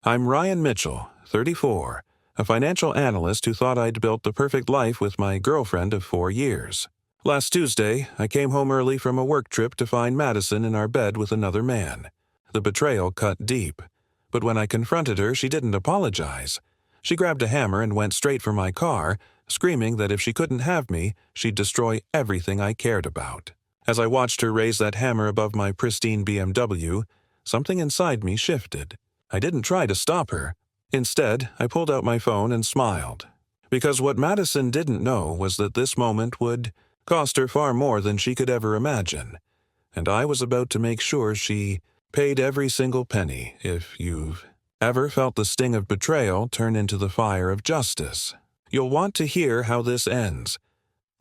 I'm Ryan Mitchell, 34, a financial analyst who thought I'd built the perfect life with my girlfriend of 4 years. Last Tuesday, I came home early from a work trip to find Madison in our bed with another man. The betrayal cut deep. But when I confronted her, she didn't apologize. She grabbed a hammer and went straight for my car, screaming that if she couldn't have me, she'd destroy everything I cared about. As I watched her raise that hammer above my pristine BMW, something inside me shifted. I didn't try to stop her. Instead, I pulled out my phone and smiled. Because what Madison didn't know was that this moment would cost her far more than she could ever imagine. And I was about to make sure she paid every single penny. If you've ever felt the sting of betrayal turn into the fire of justice, you'll want to hear how this ends.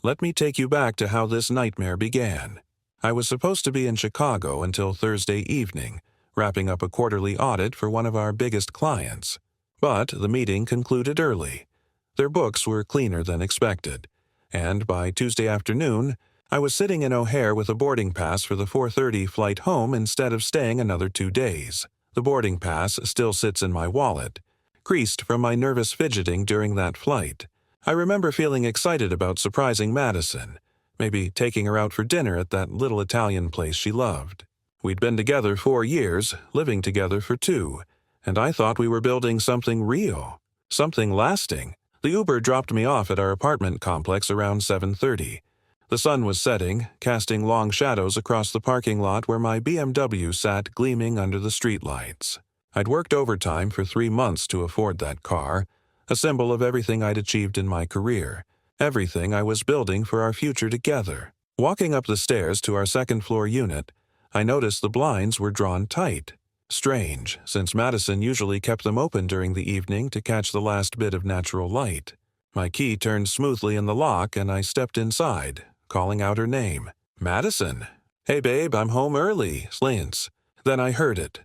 Let me take you back to how this nightmare began. I was supposed to be in Chicago until Thursday evening, wrapping up a quarterly audit for one of our biggest clients. But the meeting concluded early. Their books were cleaner than expected, and by Tuesday afternoon, I was sitting in O'Hare with a boarding pass for the 4:30 flight home instead of staying another 2 days. The boarding pass still sits in my wallet, creased from my nervous fidgeting during that flight. I remember feeling excited about surprising Madison, maybe taking her out for dinner at that little Italian place she loved. We'd been together 4 years, living together for 2, and I thought we were building something real, something lasting. The Uber dropped me off at our apartment complex around 7:30. The sun was setting, casting long shadows across the parking lot where my BMW sat gleaming under the streetlights. I'd worked overtime for 3 months to afford that car, a symbol of everything I'd achieved in my career, everything I was building for our future together. Walking up the stairs to our second-floor unit, I noticed the blinds were drawn tight. Strange, since Madison usually kept them open during the evening to catch the last bit of natural light. My key turned smoothly in the lock and I stepped inside, calling out her name. Madison! Hey babe, I'm home early, Slants. Then I heard it.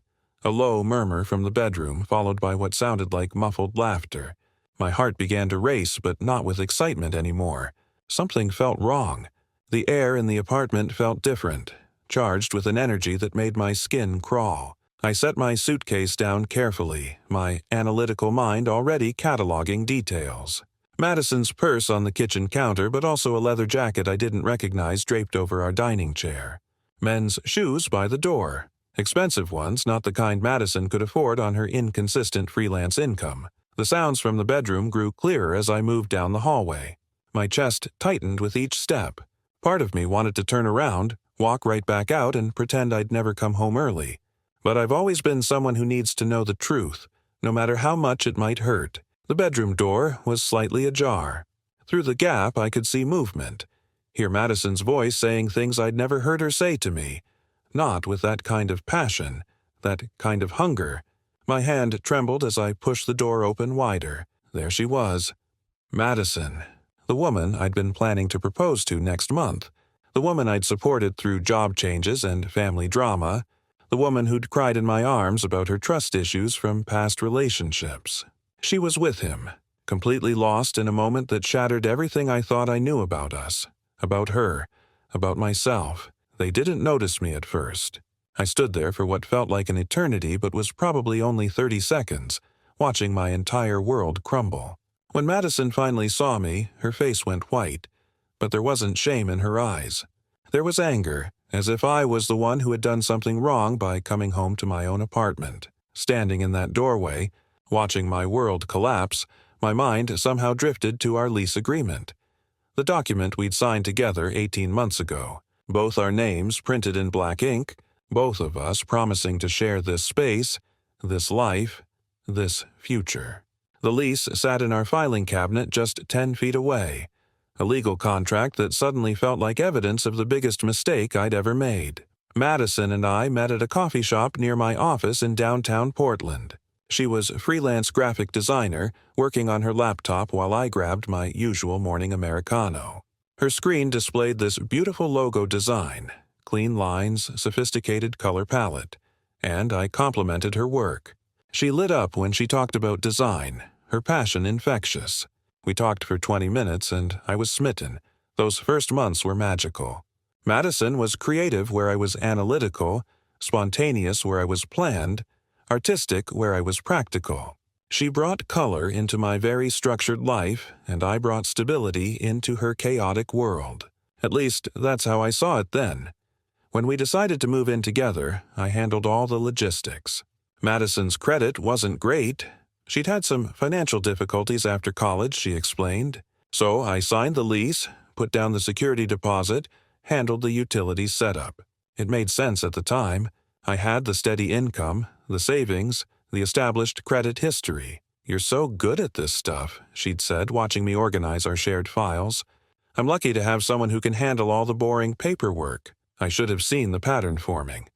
A low murmur from the bedroom, followed by what sounded like muffled laughter. My heart began to race, but not with excitement anymore. Something felt wrong. The air in the apartment felt different, charged with an energy that made my skin crawl. I set my suitcase down carefully, my analytical mind already cataloging details. Madison's purse on the kitchen counter, but also a leather jacket I didn't recognize draped over our dining chair. Men's shoes by the door. Expensive ones, not the kind Madison could afford on her inconsistent freelance income. The sounds from the bedroom grew clearer as I moved down the hallway. My chest tightened with each step. Part of me wanted to turn around, walk right back out, and pretend I'd never come home early. But I've always been someone who needs to know the truth, no matter how much it might hurt. The bedroom door was slightly ajar. Through the gap, I could see movement, hear Madison's voice saying things I'd never heard her say to me, not with that kind of passion, that kind of hunger. My hand trembled as I pushed the door open wider. There she was. Madison, the woman I'd been planning to propose to next month, the woman I'd supported through job changes and family drama, the woman who'd cried in my arms about her trust issues from past relationships. She was with him, completely lost in a moment that shattered everything I thought I knew about us, about her, about myself. They didn't notice me at first. I stood there for what felt like an eternity but was probably only 30 seconds, watching my entire world crumble. When Madison finally saw me, her face went white, but there wasn't shame in her eyes. There was anger, as if I was the one who had done something wrong by coming home to my own apartment. Standing in that doorway, watching my world collapse, my mind somehow drifted to our lease agreement. The document we'd signed together 18 months ago. Both our names printed in black ink, both of us promising to share this space, this life, this future. The lease sat in our filing cabinet just 10 feet away, a legal contract that suddenly felt like evidence of the biggest mistake I'd ever made. Madison and I met at a coffee shop near my office in downtown Portland. She was a freelance graphic designer, working on her laptop while I grabbed my usual morning Americano. Her screen displayed this beautiful logo design, clean lines, sophisticated color palette, and I complimented her work. She lit up when she talked about design, her passion infectious. We talked for 20 minutes and I was smitten. Those first months were magical. Madison was creative where I was analytical, spontaneous where I was planned, artistic where I was practical. She brought color into my very structured life, and I brought stability into her chaotic world. At least, that's how I saw it then. When we decided to move in together, I handled all the logistics. Madison's credit wasn't great. She'd had some financial difficulties after college, she explained. So I signed the lease, put down the security deposit, handled the utilities setup. It made sense at the time. I had the steady income, the savings, the established credit history. "You're so good at this stuff," she'd said, watching me organize our shared files. "I'm lucky to have someone who can handle all the boring paperwork." I should have seen the pattern forming.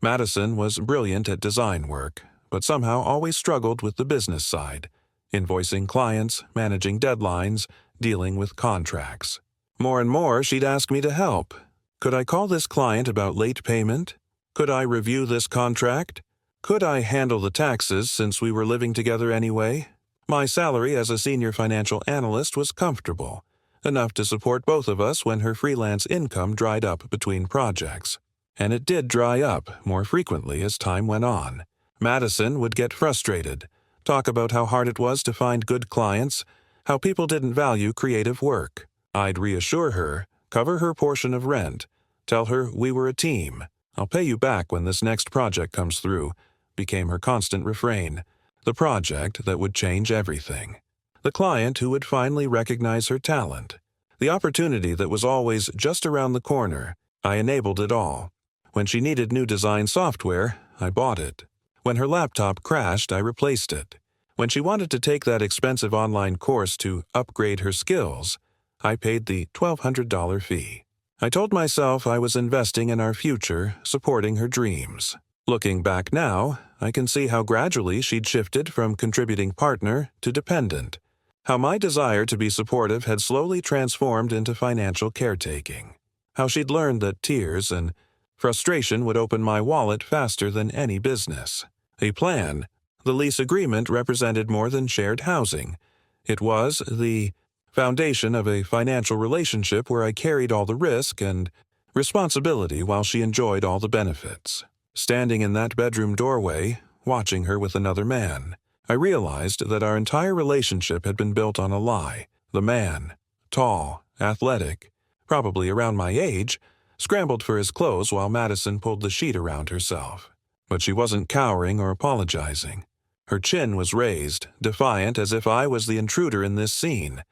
Madison was brilliant at design work, but somehow always struggled with the business side, invoicing clients, managing deadlines, dealing with contracts. More and more, she'd ask me to help. Could I call this client about late payment? Could I review this contract? Could I handle the taxes since we were living together anyway? My salary as a senior financial analyst was comfortable, enough to support both of us when her freelance income dried up between projects. And it did dry up more frequently as time went on. Madison would get frustrated, talk about how hard it was to find good clients, how people didn't value creative work. I'd reassure her, cover her portion of rent, tell her we were a team. "I'll pay you back when this next project comes through," became her constant refrain. The project that would change everything. The client who would finally recognize her talent. The opportunity that was always just around the corner. I enabled it all. When she needed new design software, I bought it. When her laptop crashed, I replaced it. When she wanted to take that expensive online course to upgrade her skills, I paid the $1,200 fee. I told myself I was investing in our future, supporting her dreams. Looking back now, I can see how gradually she'd shifted from contributing partner to dependent. How my desire to be supportive had slowly transformed into financial caretaking. How she'd learned that tears and frustration would open my wallet faster than any business. A plan. The lease agreement represented more than shared housing. It was the foundation of a financial relationship where I carried all the risk and responsibility while she enjoyed all the benefits. Standing in that bedroom doorway, watching her with another man, I realized that our entire relationship had been built on a lie. The man, tall, athletic, probably around my age, scrambled for his clothes while Madison pulled the sheet around herself. But she wasn't cowering or apologizing. Her chin was raised, defiant as if I was the intruder in this scene.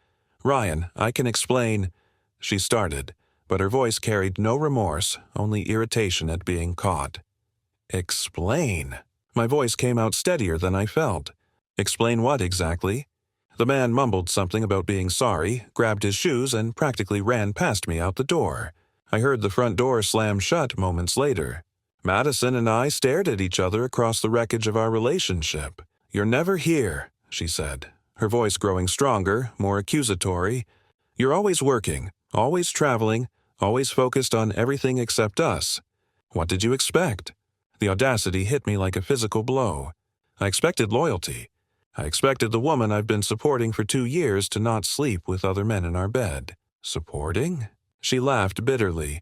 "Ryan, I can explain," she started, but her voice carried no remorse, only irritation at being caught. "Explain?" My voice came out steadier than I felt. "Explain what exactly?" The man mumbled something about being sorry, grabbed his shoes, and practically ran past me out the door. I heard the front door slam shut moments later. Madison and I stared at each other across the wreckage of our relationship. "You're never here," she said, her voice growing stronger, more accusatory. "You're always working, always traveling, always focused on everything except us. What did you expect?" The audacity hit me like a physical blow. I expected loyalty. I expected the woman I've been supporting for 2 years to not sleep with other men in our bed. Supporting? She laughed bitterly.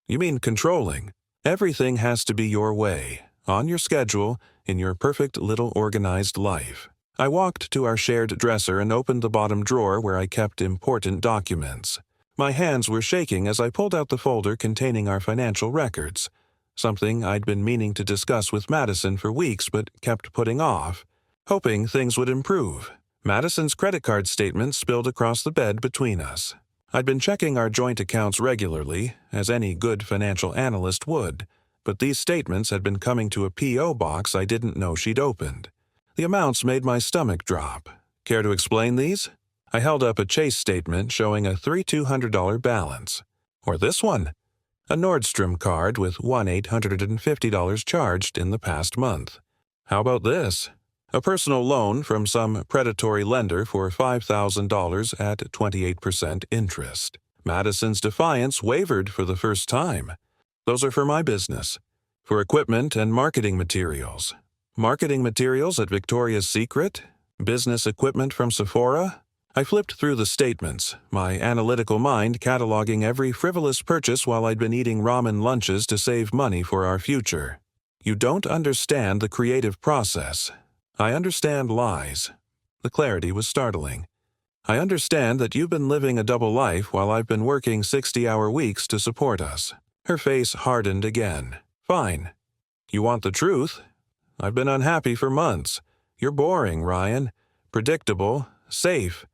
"You mean controlling? Everything has to be your way, on your schedule, in your perfect little organized life." I walked to our shared dresser and opened the bottom drawer where I kept important documents. My hands were shaking as I pulled out the folder containing our financial records, something I'd been meaning to discuss with Madison for weeks but kept putting off, hoping things would improve. Madison's credit card statement spilled across the bed between us. I'd been checking our joint accounts regularly, as any good financial analyst would, but these statements had been coming to a P.O. box I didn't know she'd opened. The amounts made my stomach drop. "Care to explain these?" I held up a Chase statement showing a $3,200 balance. Or this one, a Nordstrom card with $1,850 charged in the past month. How about this? A personal loan from some predatory lender for $5,000 at 28% interest. Madison's defiance wavered for the first time. Those are for my business. For equipment and marketing materials. Marketing materials at Victoria's Secret? Business equipment from Sephora? I flipped through the statements, my analytical mind cataloging every frivolous purchase while I'd been eating ramen lunches to save money for our future. You don't understand the creative process. I understand lies. The clarity was startling. I understand that you've been living a double life while I've been working 60-hour weeks to support us. Her face hardened again. Fine. You want the truth? I've been unhappy for months. You're boring, Ryan. Predictable. Safe.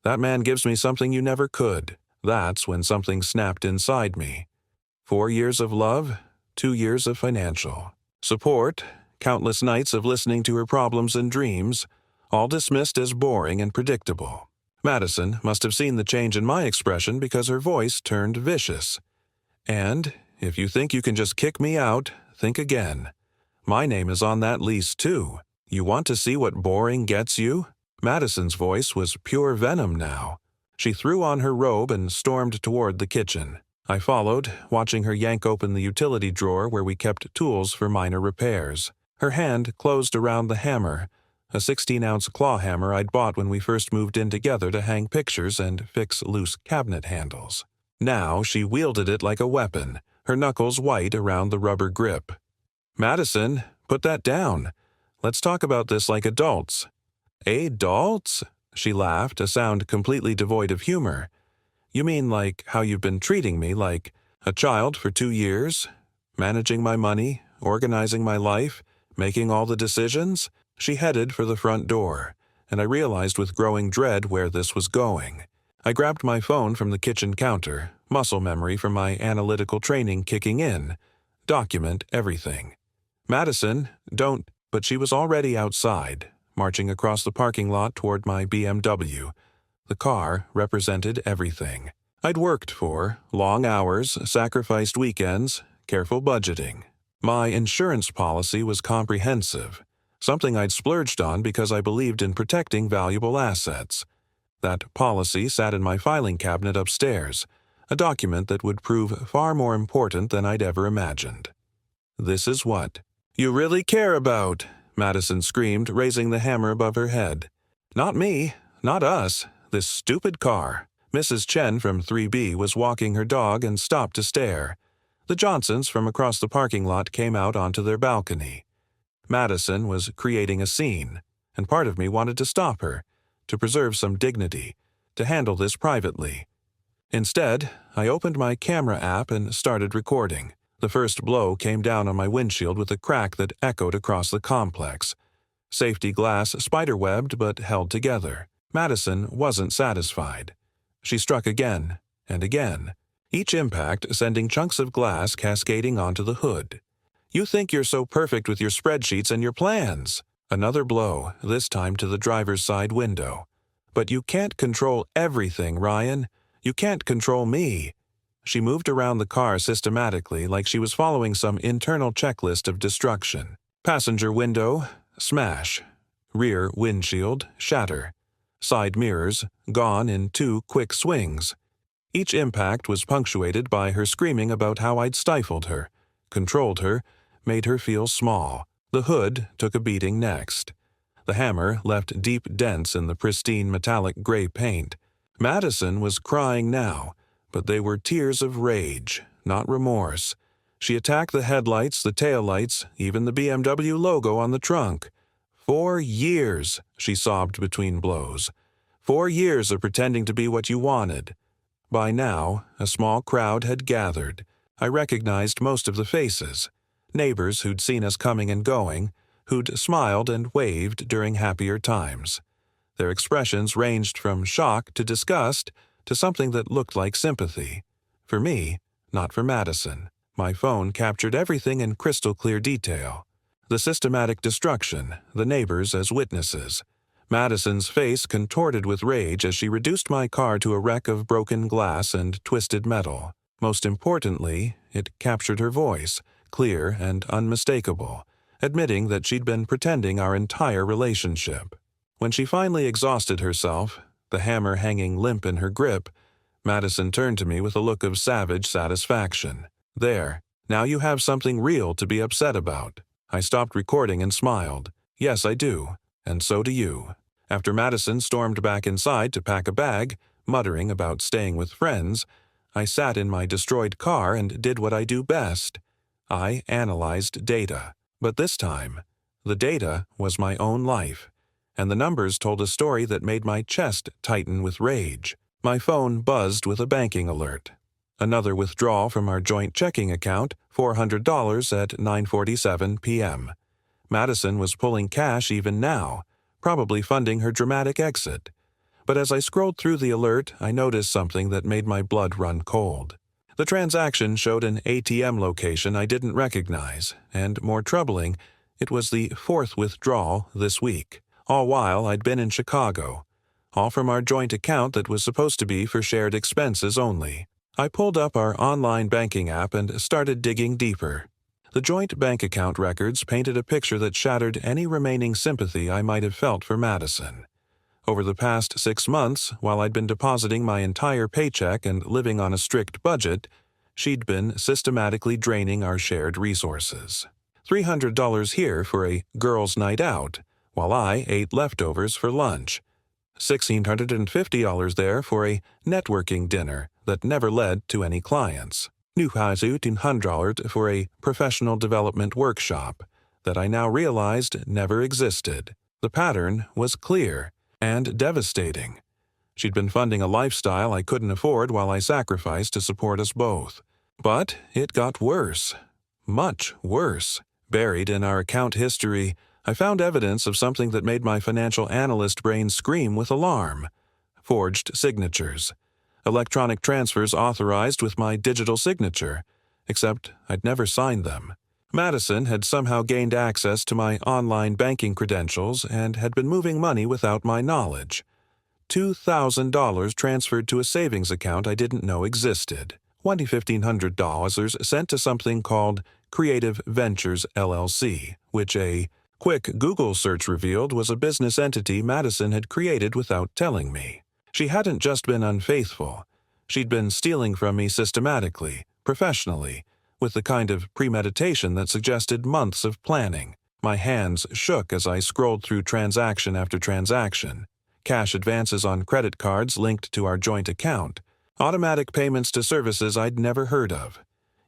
That man gives me something you never could. That's when something snapped inside me. 4 years of love, 2 years of financial support, countless nights of listening to her problems and dreams, all dismissed as boring and predictable. Madison must have seen the change in my expression because her voice turned vicious. And if you think you can just kick me out, think again. My name is on that lease too. You want to see what boring gets you? Madison's voice was pure venom now. She threw on her robe and stormed toward the kitchen. I followed, watching her yank open the utility drawer where we kept tools for minor repairs. Her hand closed around the hammer, a 16-ounce claw hammer I'd bought when we first moved in together to hang pictures and fix loose cabinet handles. Now she wielded it like a weapon, her knuckles white around the rubber grip. Madison, put that down. Let's talk about this like adults. Adults? She laughed, a sound completely devoid of humor. You mean like how you've been treating me, like a child for 2 years? Managing my money, organizing my life, making all the decisions? She headed for the front door, and I realized with growing dread where this was going. I grabbed my phone from the kitchen counter, muscle memory from my analytical training kicking in. Document everything. Madison, don't... But she was already outside, marching across the parking lot toward my BMW. The car represented everything. I'd worked for, long hours, sacrificed weekends, careful budgeting. My insurance policy was comprehensive, something I'd splurged on because I believed in protecting valuable assets. That policy sat in my filing cabinet upstairs, a document that would prove far more important than I'd ever imagined. This is what you really care about, Madison screamed, raising the hammer above her head. Not me, not us, this stupid car. Mrs. Chen from 3B was walking her dog and stopped to stare. The Johnsons from across the parking lot came out onto their balcony. Madison was creating a scene, and part of me wanted to stop her, to preserve some dignity, to handle this privately. Instead, I opened my camera app and started recording. The first blow came down on my windshield with a crack that echoed across the complex. Safety glass spiderwebbed but held together. Madison wasn't satisfied. She struck again and again, each impact sending chunks of glass cascading onto the hood. You think you're so perfect with your spreadsheets and your plans. Another blow, this time to the driver's side window. But you can't control everything, Ryan. You can't control me. She moved around the car systematically like she was following some internal checklist of destruction. Passenger window, smash. Rear windshield, shatter. Side mirrors, gone in 2 quick swings. Each impact was punctuated by her screaming about how I'd stifled her, controlled her, made her feel small. The hood took a beating next. The hammer left deep dents in the pristine metallic gray paint. Madison was crying now, but they were tears of rage, not remorse. She attacked the headlights, the taillights, even the BMW logo on the trunk. 4 years, she sobbed between blows. 4 years of pretending to be what you wanted. By now, a small crowd had gathered. I recognized most of the faces. Neighbors who'd seen us coming and going, who'd smiled and waved during happier times. Their expressions ranged from shock to disgust to something that looked like sympathy. For me, not for Madison. My phone captured everything in crystal clear detail. The systematic destruction, the neighbors as witnesses. Madison's face contorted with rage as she reduced my car to a wreck of broken glass and twisted metal. Most importantly, it captured her voice, clear and unmistakable, admitting that she'd been pretending our entire relationship. When she finally exhausted herself, the hammer hanging limp in her grip, Madison turned to me with a look of savage satisfaction. There, now you have something real to be upset about. I stopped recording and smiled. Yes, I do. And so do you. After Madison stormed back inside to pack a bag, muttering about staying with friends, I sat in my destroyed car and did what I do best. I analyzed data. But this time, the data was my own life, and the numbers told a story that made my chest tighten with rage. My phone buzzed with a banking alert. Another withdrawal from our joint checking account, $400 at 9:47 p.m. Madison was pulling cash even now, probably funding her dramatic exit. But as I scrolled through the alert, I noticed something that made my blood run cold. The transaction showed an ATM location I didn't recognize, and more troubling, it was the fourth withdrawal this week, all while I'd been in Chicago, all from our joint account that was supposed to be for shared expenses only. I pulled up our online banking app and started digging deeper. The joint bank account records painted a picture that shattered any remaining sympathy I might have felt for Madison. Over the past 6 months, while I'd been depositing my entire paycheck and living on a strict budget, she'd been systematically draining our shared resources. $300 here for a girls' night out, while I ate leftovers for lunch. $1,650 there for a networking dinner that never led to any clients. $2,100 for a professional development workshop that I now realized never existed. The pattern was clear and devastating. She'd been funding a lifestyle I couldn't afford while I sacrificed to support us both. But it got worse. Much worse. Buried in our account history, I found evidence of something that made my financial analyst brain scream with alarm. Forged signatures. Electronic transfers authorized with my digital signature, except I'd never signed them. Madison had somehow gained access to my online banking credentials and had been moving money without my knowledge. $2,000 transferred to a savings account I didn't know existed. $2,500 sent to something called Creative Ventures LLC, which a quick Google search revealed was a business entity Madison had created without telling me. She hadn't just been unfaithful. She'd been stealing from me systematically, professionally, with the kind of premeditation that suggested months of planning. My hands shook as I scrolled through transaction after transaction. Cash advances on credit cards linked to our joint account. Automatic payments to services I'd never heard of.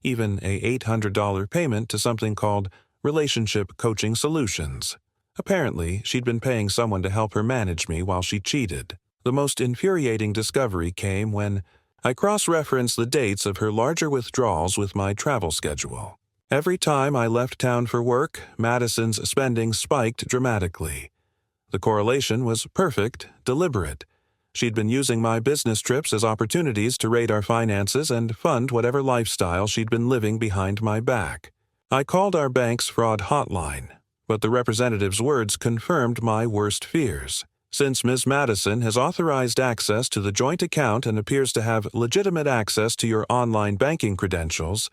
Even a $800 payment to something called Relationship Coaching Solutions. Apparently, she'd been paying someone to help her manage me while she cheated. The most infuriating discovery came when I cross-referenced the dates of her larger withdrawals with my travel schedule. Every time I left town for work, Madison's spending spiked dramatically. The correlation was perfect, deliberate. She'd been using my business trips as opportunities to raid our finances and fund whatever lifestyle she'd been living behind my back. I called our bank's fraud hotline, but the representative's words confirmed my worst fears. Since Ms. Madison has authorized access to the joint account and appears to have legitimate access to your online banking credentials,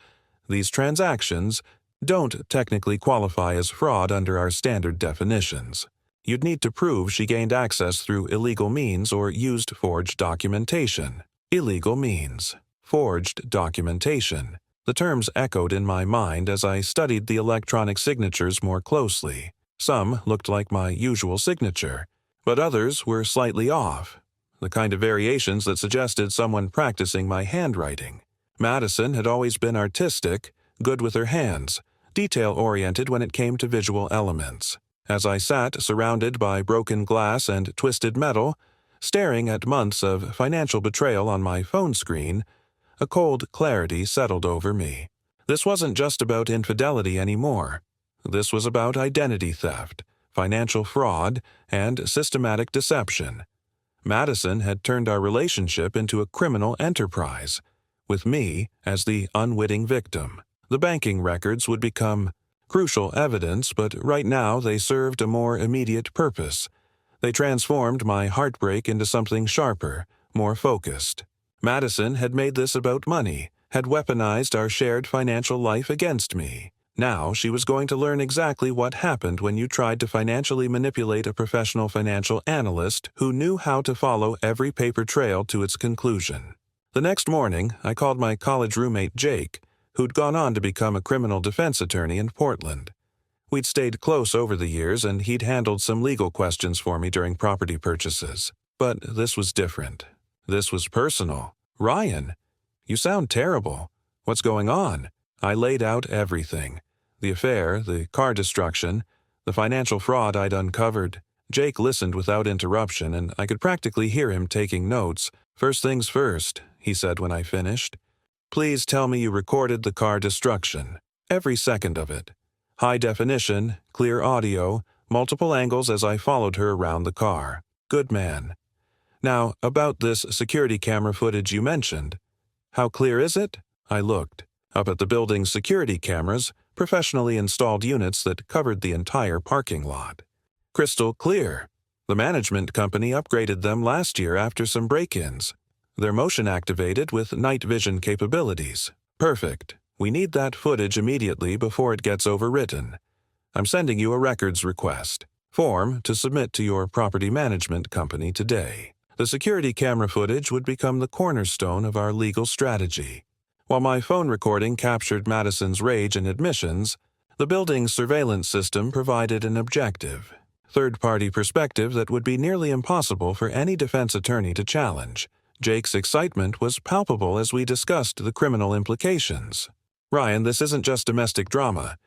these transactions don't technically qualify as fraud under our standard definitions. You'd need to prove she gained access through illegal means or used forged documentation. Illegal means. Forged documentation. The terms echoed in my mind as I studied the electronic signatures more closely. Some looked like my usual signature, but others were slightly off, the kind of variations that suggested someone practicing my handwriting. Madison had always been artistic, good with her hands, detail-oriented when it came to visual elements. As I sat surrounded by broken glass and twisted metal, staring at months of financial betrayal on my phone screen, a cold clarity settled over me. This wasn't just about infidelity anymore. This was about identity theft, financial fraud, and systematic deception. Madison had turned our relationship into a criminal enterprise, with me as the unwitting victim. The banking records would become crucial evidence, but right now they served a more immediate purpose. They transformed my heartbreak into something sharper, more focused. Madison had made this about money, had weaponized our shared financial life against me. Now she was going to learn exactly what happened when you tried to financially manipulate a professional financial analyst who knew how to follow every paper trail to its conclusion. The next morning, I called my college roommate Jake, who'd gone on to become a criminal defense attorney in Portland. We'd stayed close over the years, and he'd handled some legal questions for me during property purchases. But this was different. This was personal. "Ryan, you sound terrible. What's going on?" I laid out everything. The affair, the car destruction, the financial fraud I'd uncovered. Jake listened without interruption, and I could practically hear him taking notes. "First things first," he said when I finished. "Please tell me you recorded the car destruction. Every second of it. High definition, clear audio, multiple angles as I followed her around the car. Good man. Now, about this security camera footage you mentioned. How clear is it?" I looked. Up at the building's security cameras, professionally installed units that covered the entire parking lot. Crystal clear. The management company upgraded them last year after some break-ins. They're motion-activated with night vision capabilities. Perfect. We need that footage immediately before it gets overwritten. I'm sending you a records request form to submit to your property management company today. The security camera footage would become the cornerstone of our legal strategy. While my phone recording captured Madison's rage and admissions, the building's surveillance system provided an objective, third-party perspective that would be nearly impossible for any defense attorney to challenge. Jake's excitement was palpable as we discussed the criminal implications. "Ryan, this isn't just domestic drama.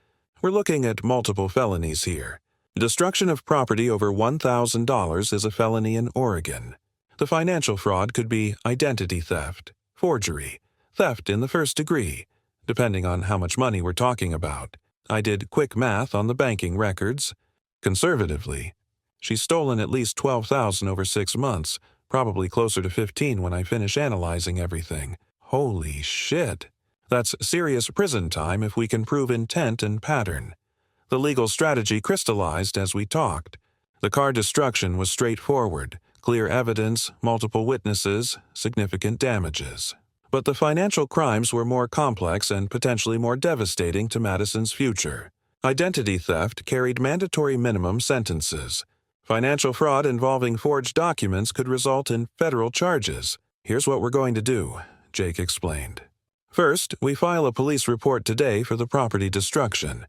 We're looking at multiple felonies here. Destruction of property over $1,000 is a felony in Oregon. The financial fraud could be identity theft, forgery, theft in the first degree, depending on how much money we're talking about. I did quick math on the banking records. Conservatively, she's stolen at least $12,000 over 6 months, probably closer to 15 when I finish analyzing everything. Holy shit. That's serious prison time if we can prove intent and pattern." The legal strategy crystallized as we talked. The car destruction was straightforward, clear evidence, multiple witnesses, significant damages. But the financial crimes were more complex and potentially more devastating to Madison's future. Identity theft carried mandatory minimum sentences. Financial fraud involving forged documents could result in federal charges. "Here's what we're going to do," Jake explained. "First, we file a police report today for the property destruction.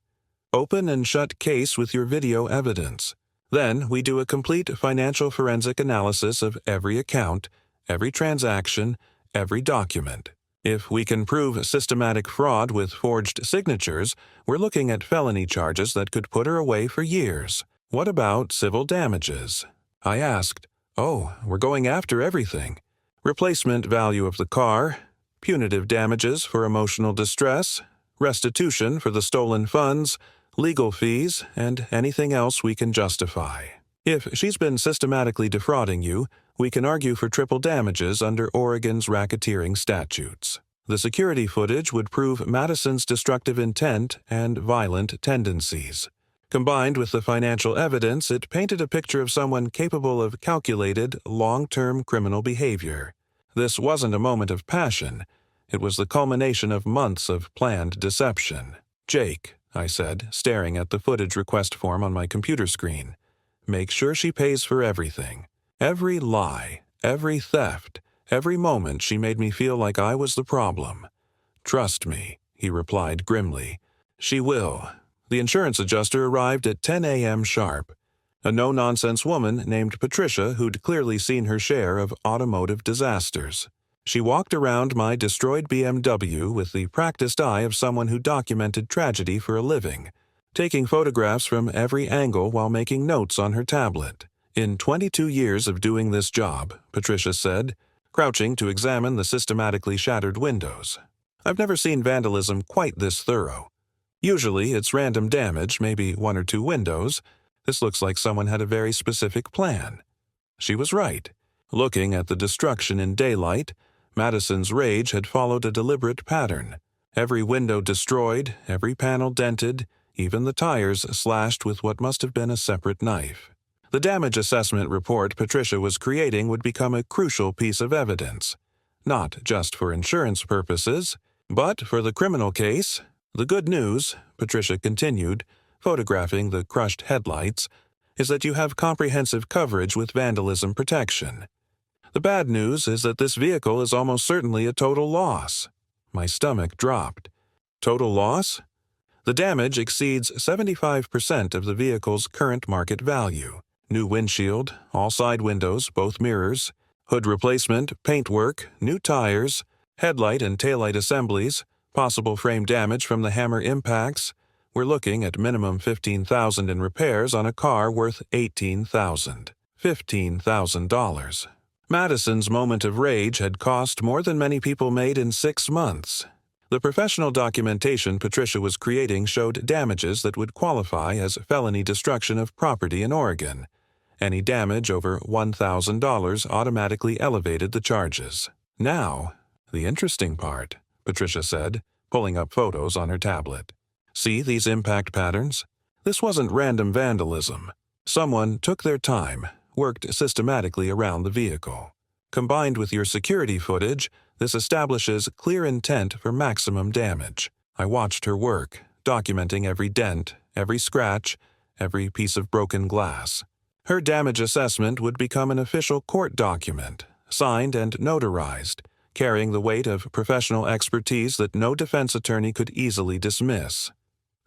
Open and shut case with your video evidence. Then we do a complete financial forensic analysis of every account, every transaction, every document. If we can prove systematic fraud with forged signatures, we're looking at felony charges that could put her away for years. What about civil damages?" I asked. "Oh, we're going after everything. Replacement value of the car, punitive damages for emotional distress, restitution for the stolen funds, legal fees, and anything else we can justify. If she's been systematically defrauding you, we can argue for triple damages under Oregon's racketeering statutes. The security footage would prove Madison's destructive intent and violent tendencies. Combined with the financial evidence, it painted a picture of someone capable of calculated, long-term criminal behavior. This wasn't a moment of passion. It was the culmination of months of planned deception. "Jake," I said, staring at the footage request form on my computer screen, "make sure she pays for everything. Every lie, every theft, every moment she made me feel like I was the problem." "Trust me," he replied grimly. "She will." The insurance adjuster arrived at 10 a.m. sharp. A no-nonsense woman named Patricia who'd clearly seen her share of automotive disasters. She walked around my destroyed BMW with the practiced eye of someone who documented tragedy for a living, taking photographs from every angle while making notes on her tablet. "In 22 years of doing this job," Patricia said, crouching to examine the systematically shattered windows, "I've never seen vandalism quite this thorough. Usually it's random damage, maybe 1 or 2 windows. This looks like someone had a very specific plan." She was right. Looking at the destruction in daylight, Madison's rage had followed a deliberate pattern. Every window destroyed, every panel dented, even the tires slashed with what must have been a separate knife. The damage assessment report Patricia was creating would become a crucial piece of evidence, not just for insurance purposes, but for the criminal case. "The good news," Patricia continued, photographing the crushed headlights, "is that you have comprehensive coverage with vandalism protection. The bad news is that this vehicle is almost certainly a total loss." My stomach dropped. "Total loss?" "The damage exceeds 75% of the vehicle's current market value. New windshield, all side windows, both mirrors, hood replacement, paintwork, new tires, headlight and taillight assemblies, possible frame damage from the hammer impacts. We're looking at minimum $15,000 in repairs on a car worth $18,000. $15,000. Madison's moment of rage had cost more than many people made in 6 months. The professional documentation Patricia was creating showed damages that would qualify as felony destruction of property in Oregon. Any damage over $1,000 automatically elevated the charges. Now, the interesting part, Patricia said, pulling up photos on her tablet. See these impact patterns? This wasn't random vandalism. Someone took their time, worked systematically around the vehicle. Combined with your security footage, this establishes clear intent for maximum damage. I watched her work, documenting every dent, every scratch, every piece of broken glass. Her damage assessment would become an official court document, signed and notarized, carrying the weight of professional expertise that no defense attorney could easily dismiss.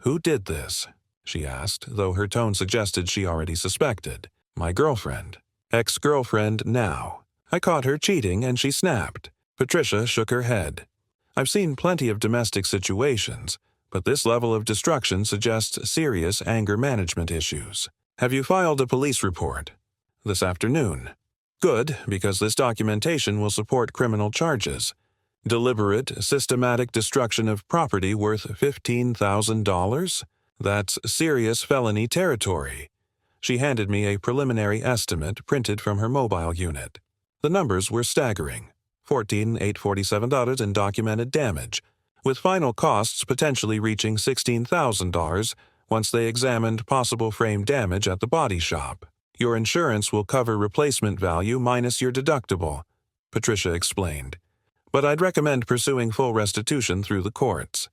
"Who did this?" she asked, though her tone suggested she already suspected. "My girlfriend. Ex-girlfriend now. I caught her cheating and she snapped." Patricia shook her head. "I've seen plenty of domestic situations, but this level of destruction suggests serious anger management issues. Have you filed a police report?" "This afternoon." "Good, because this documentation will support criminal charges. Deliberate, systematic destruction of property worth $15,000? That's serious felony territory." She handed me a preliminary estimate printed from her mobile unit. The numbers were staggering. $14,847 in documented damage, with final costs potentially reaching $16,000 once they examined possible frame damage at the body shop. "Your insurance will cover replacement value minus your deductible," Patricia explained. "But I'd recommend pursuing full restitution through the courts.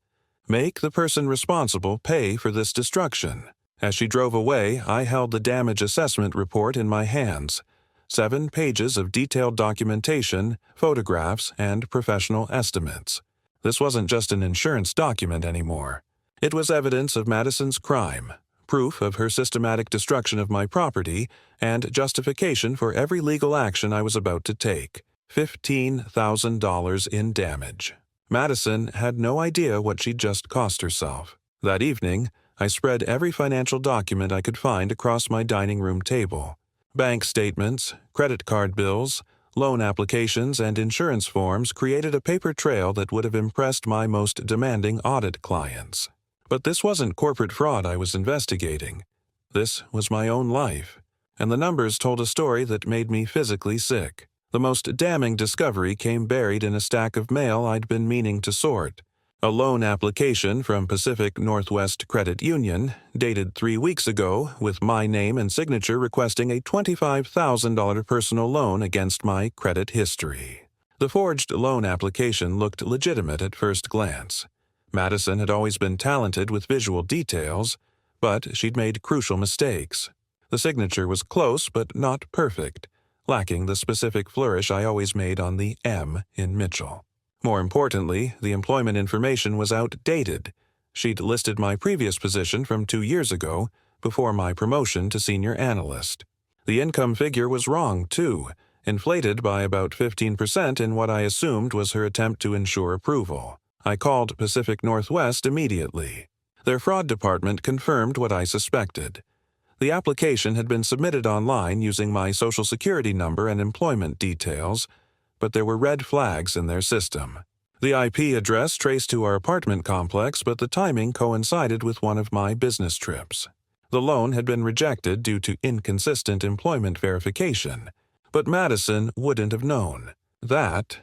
Make the person responsible pay for this destruction." As she drove away, I held the damage assessment report in my hands. 7 pages of detailed documentation, photographs, and professional estimates. This wasn't just an insurance document anymore. It was evidence of Madison's crime, proof of her systematic destruction of my property, and justification for every legal action I was about to take. $15,000 in damage. Madison had no idea what she'd just cost herself. That evening, I spread every financial document I could find across my dining room table. Bank statements, credit card bills, loan applications, and insurance forms created a paper trail that would have impressed my most demanding audit clients. But this wasn't corporate fraud I was investigating. This was my own life, and the numbers told a story that made me physically sick. The most damning discovery came buried in a stack of mail I'd been meaning to sort. A loan application from Pacific Northwest Credit Union, dated 3 weeks ago, with my name and signature requesting a $25,000 personal loan against my credit history. The forged loan application looked legitimate at first glance. Madison had always been talented with visual details, but she'd made crucial mistakes. The signature was close but not perfect, lacking the specific flourish I always made on the M in Mitchell. More importantly, the employment information was outdated. She'd listed my previous position from 2 years ago, before my promotion to senior analyst. The income figure was wrong, too, inflated by about 15% in what I assumed was her attempt to ensure approval. I called Pacific Northwest immediately. Their fraud department confirmed what I suspected. The application had been submitted online using my Social Security number and employment details, but there were red flags in their system. The IP address traced to our apartment complex, but the timing coincided with one of my business trips. The loan had been rejected due to inconsistent employment verification, but Madison wouldn't have known. The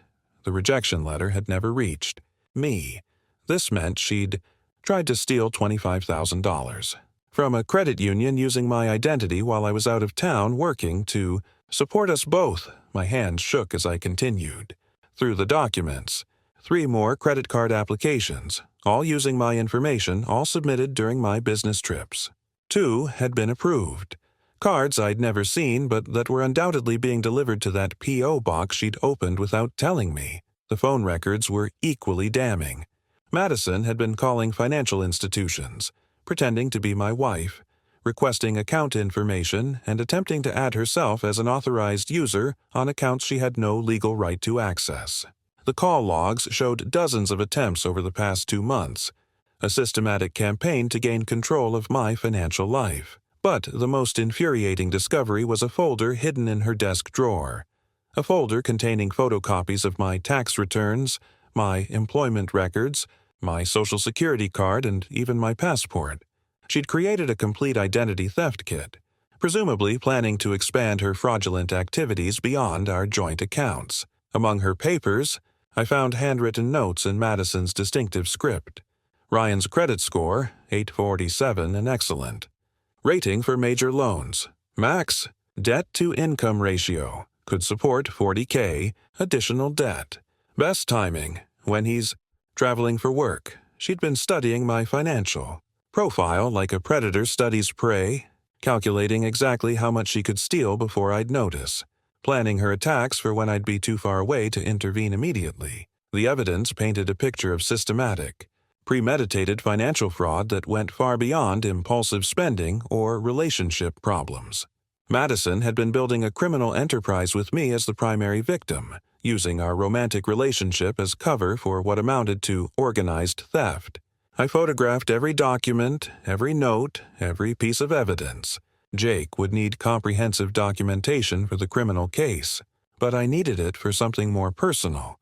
rejection letter had never reached me. This meant she'd tried to steal $25,000 from a credit union using my identity while I was out of town working to support us both. My hands shook as I continued. Through the documents, 3 more credit card applications, all using my information, all submitted during my business trips. 2 had been approved. Cards I'd never seen, but that were undoubtedly being delivered to that P.O. box she'd opened without telling me. The phone records were equally damning. Madison had been calling financial institutions, pretending to be my wife, requesting account information, and attempting to add herself as an authorized user on accounts she had no legal right to access. The call logs showed dozens of attempts over the past 2 months. a systematic campaign to gain control of my financial life. But the most infuriating discovery was a folder hidden in her desk drawer. A folder containing photocopies of my tax returns, my employment records, my Social Security card, and even my passport. She'd created a complete identity theft kit, presumably planning to expand her fraudulent activities beyond our joint accounts. Among her papers, I found handwritten notes in Madison's distinctive script. Ryan's credit score, 847 and excellent. Rating for major loans, max. Debt-to-income ratio, could support $40K, additional debt. Best timing, when he's traveling for work. She'd been studying my financial profile like a predator studies prey, calculating exactly how much she could steal before I'd notice, planning her attacks for when I'd be too far away to intervene immediately. The evidence painted a picture of systematic, premeditated financial fraud that went far beyond impulsive spending or relationship problems. Madison had been building a criminal enterprise with me as the primary victim, using our romantic relationship as cover for what amounted to organized theft. I photographed every document, every note, every piece of evidence. Jake would need comprehensive documentation for the criminal case, but I needed it for something more personal.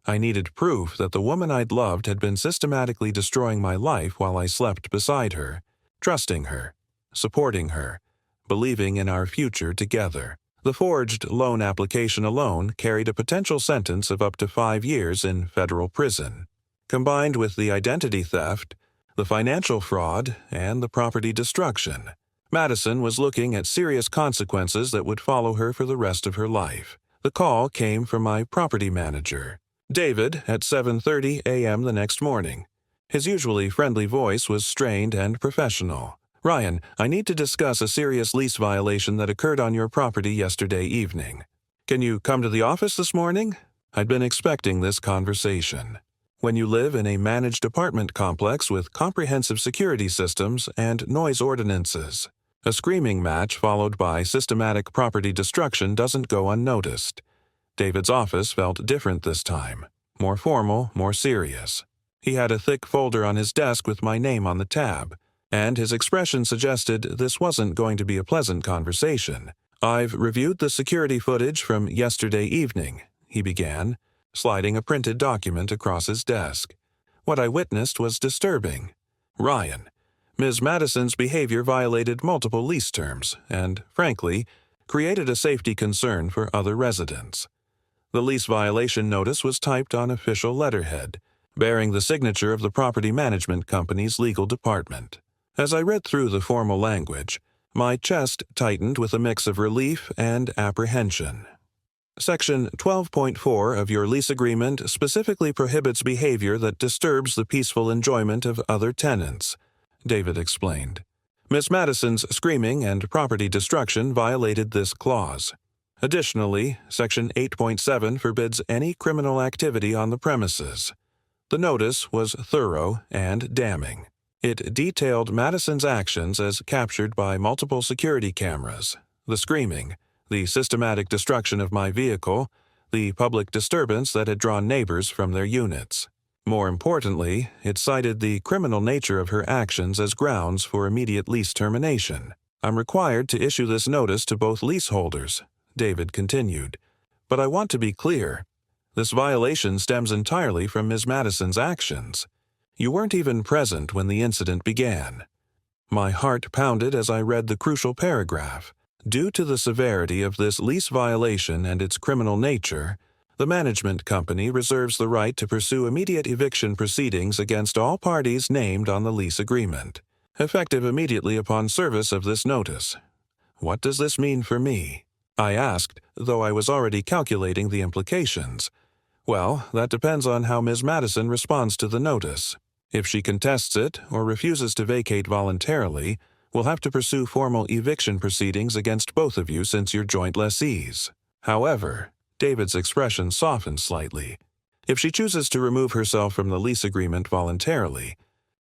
I needed proof that the woman I'd loved had been systematically destroying my life while I slept beside her, trusting her, supporting her, believing in our future together. The forged loan application alone carried a potential sentence of up to 5 years in federal prison. Combined with the identity theft, the financial fraud, and the property destruction, Madison was looking at serious consequences that would follow her for the rest of her life. The call came from my property manager, David, at 7:30 a.m. the next morning. His usually friendly voice was strained and professional. "Ryan, I need to discuss a serious lease violation that occurred on your property yesterday evening. Can you come to the office this morning?" I'd been expecting this conversation. When you live in a managed apartment complex with comprehensive security systems and noise ordinances, a screaming match followed by systematic property destruction doesn't go unnoticed. David's office felt different this time, more formal, more serious. He had a thick folder on his desk with my name on the tab, and his expression suggested this wasn't going to be a pleasant conversation. "I've reviewed the security footage from yesterday evening," he began, sliding a printed document across his desk. What I witnessed was disturbing. Ryan, Ms. Madison's behavior violated multiple lease terms and, frankly, created a safety concern for other residents. The lease violation notice was typed on official letterhead, bearing the signature of the property management company's legal department. As I read through the formal language, my chest tightened with a mix of relief and apprehension. Section 12.4 of your lease agreement specifically prohibits behavior that disturbs the peaceful enjoyment of other tenants, David explained. Ms. Madison's screaming and property destruction violated this clause. Additionally, Section 8.7 forbids any criminal activity on the premises. The notice was thorough and damning. It detailed Madison's actions as captured by multiple security cameras, the screaming, the systematic destruction of my vehicle, the public disturbance that had drawn neighbors from their units. More importantly, it cited the criminal nature of her actions as grounds for immediate lease termination. "I'm required to issue this notice to both leaseholders," David continued. "But I want to be clear. This violation stems entirely from Ms. Madison's actions. You weren't even present when the incident began." My heart pounded as I read the crucial paragraph. Due to the severity of this lease violation and its criminal nature, the management company reserves the right to pursue immediate eviction proceedings against all parties named on the lease agreement, effective immediately upon service of this notice. What does this mean for me? I asked, though I was already calculating the implications. Well, that depends on how Ms. Madison responds to the notice. If she contests it or refuses to vacate voluntarily, we'll have to pursue formal eviction proceedings against both of you since you're joint lessees. However, David's expression softened slightly. If she chooses to remove herself from the lease agreement voluntarily,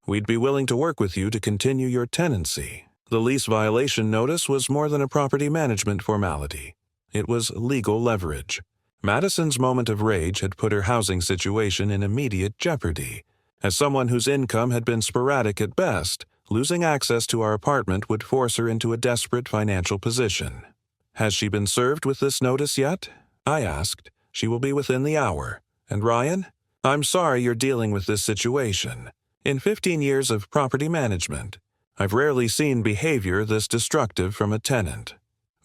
we'd be willing to work with you to continue your tenancy. The lease violation notice was more than a property management formality. It was legal leverage. Madison's moment of rage had put her housing situation in immediate jeopardy. As someone whose income had been sporadic at best, losing access to our apartment would force her into a desperate financial position. "Has she been served with this notice yet?" I asked. "She will be within the hour. And Ryan? I'm sorry you're dealing with this situation. In 15 years of property management, I've rarely seen behavior this destructive from a tenant."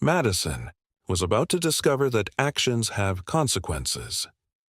Madison was about to discover that actions have consequences.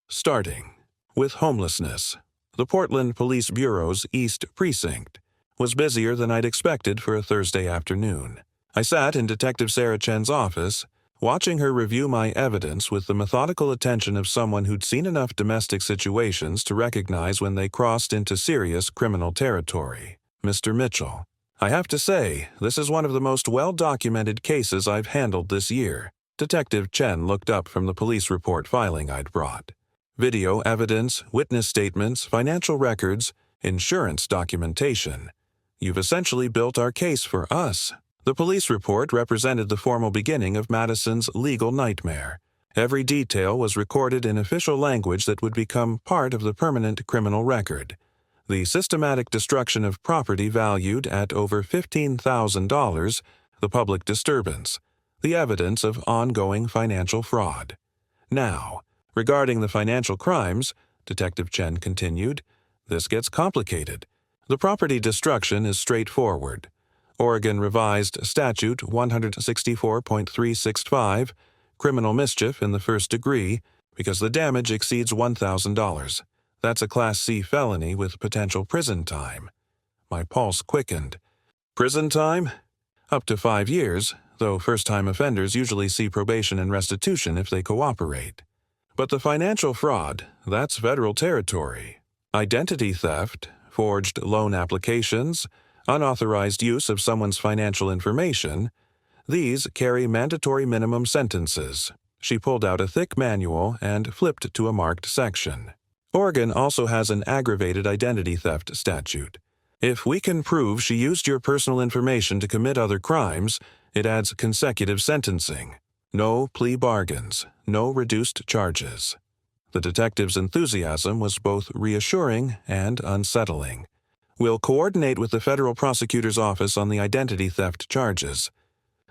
Starting with homelessness. The Portland Police Bureau's East Precinct was busier than I'd expected for a Thursday afternoon. I sat in Detective Sarah Chen's office, watching her review my evidence with the methodical attention of someone who'd seen enough domestic situations to recognize when they crossed into serious criminal territory. "Mr. Mitchell, I have to say, this is one of the most well-documented cases I've handled this year." Detective Chen looked up from the police report filing I'd brought. "Video evidence, witness statements, financial records, insurance documentation. You've essentially built our case for us." The police report represented the formal beginning of Madison's legal nightmare. Every detail was recorded in official language that would become part of the permanent criminal record. The systematic destruction of property valued at over $15,000, the public disturbance, the evidence of ongoing financial fraud. "Now, regarding the financial crimes," Detective Chen continued, "this gets complicated. The property destruction is straightforward. Oregon Revised Statute 164.365, criminal mischief in the first degree, because the damage exceeds $1,000. That's a Class C felony with potential prison time." My pulse quickened. "Prison time?" "Up to 5 years, though first-time offenders usually see probation and restitution if they cooperate." "But the financial fraud, that's federal territory. Identity theft, forged loan applications, unauthorized use of someone's financial information, these carry mandatory minimum sentences." She pulled out a thick manual and flipped to a marked section. "Oregon also has an aggravated identity theft statute. If we can prove she used your personal information to commit other crimes, it adds consecutive sentencing. No plea bargains, no reduced charges." The detective's enthusiasm was both reassuring and unsettling. "We'll coordinate with the federal prosecutor's office on the identity theft charges.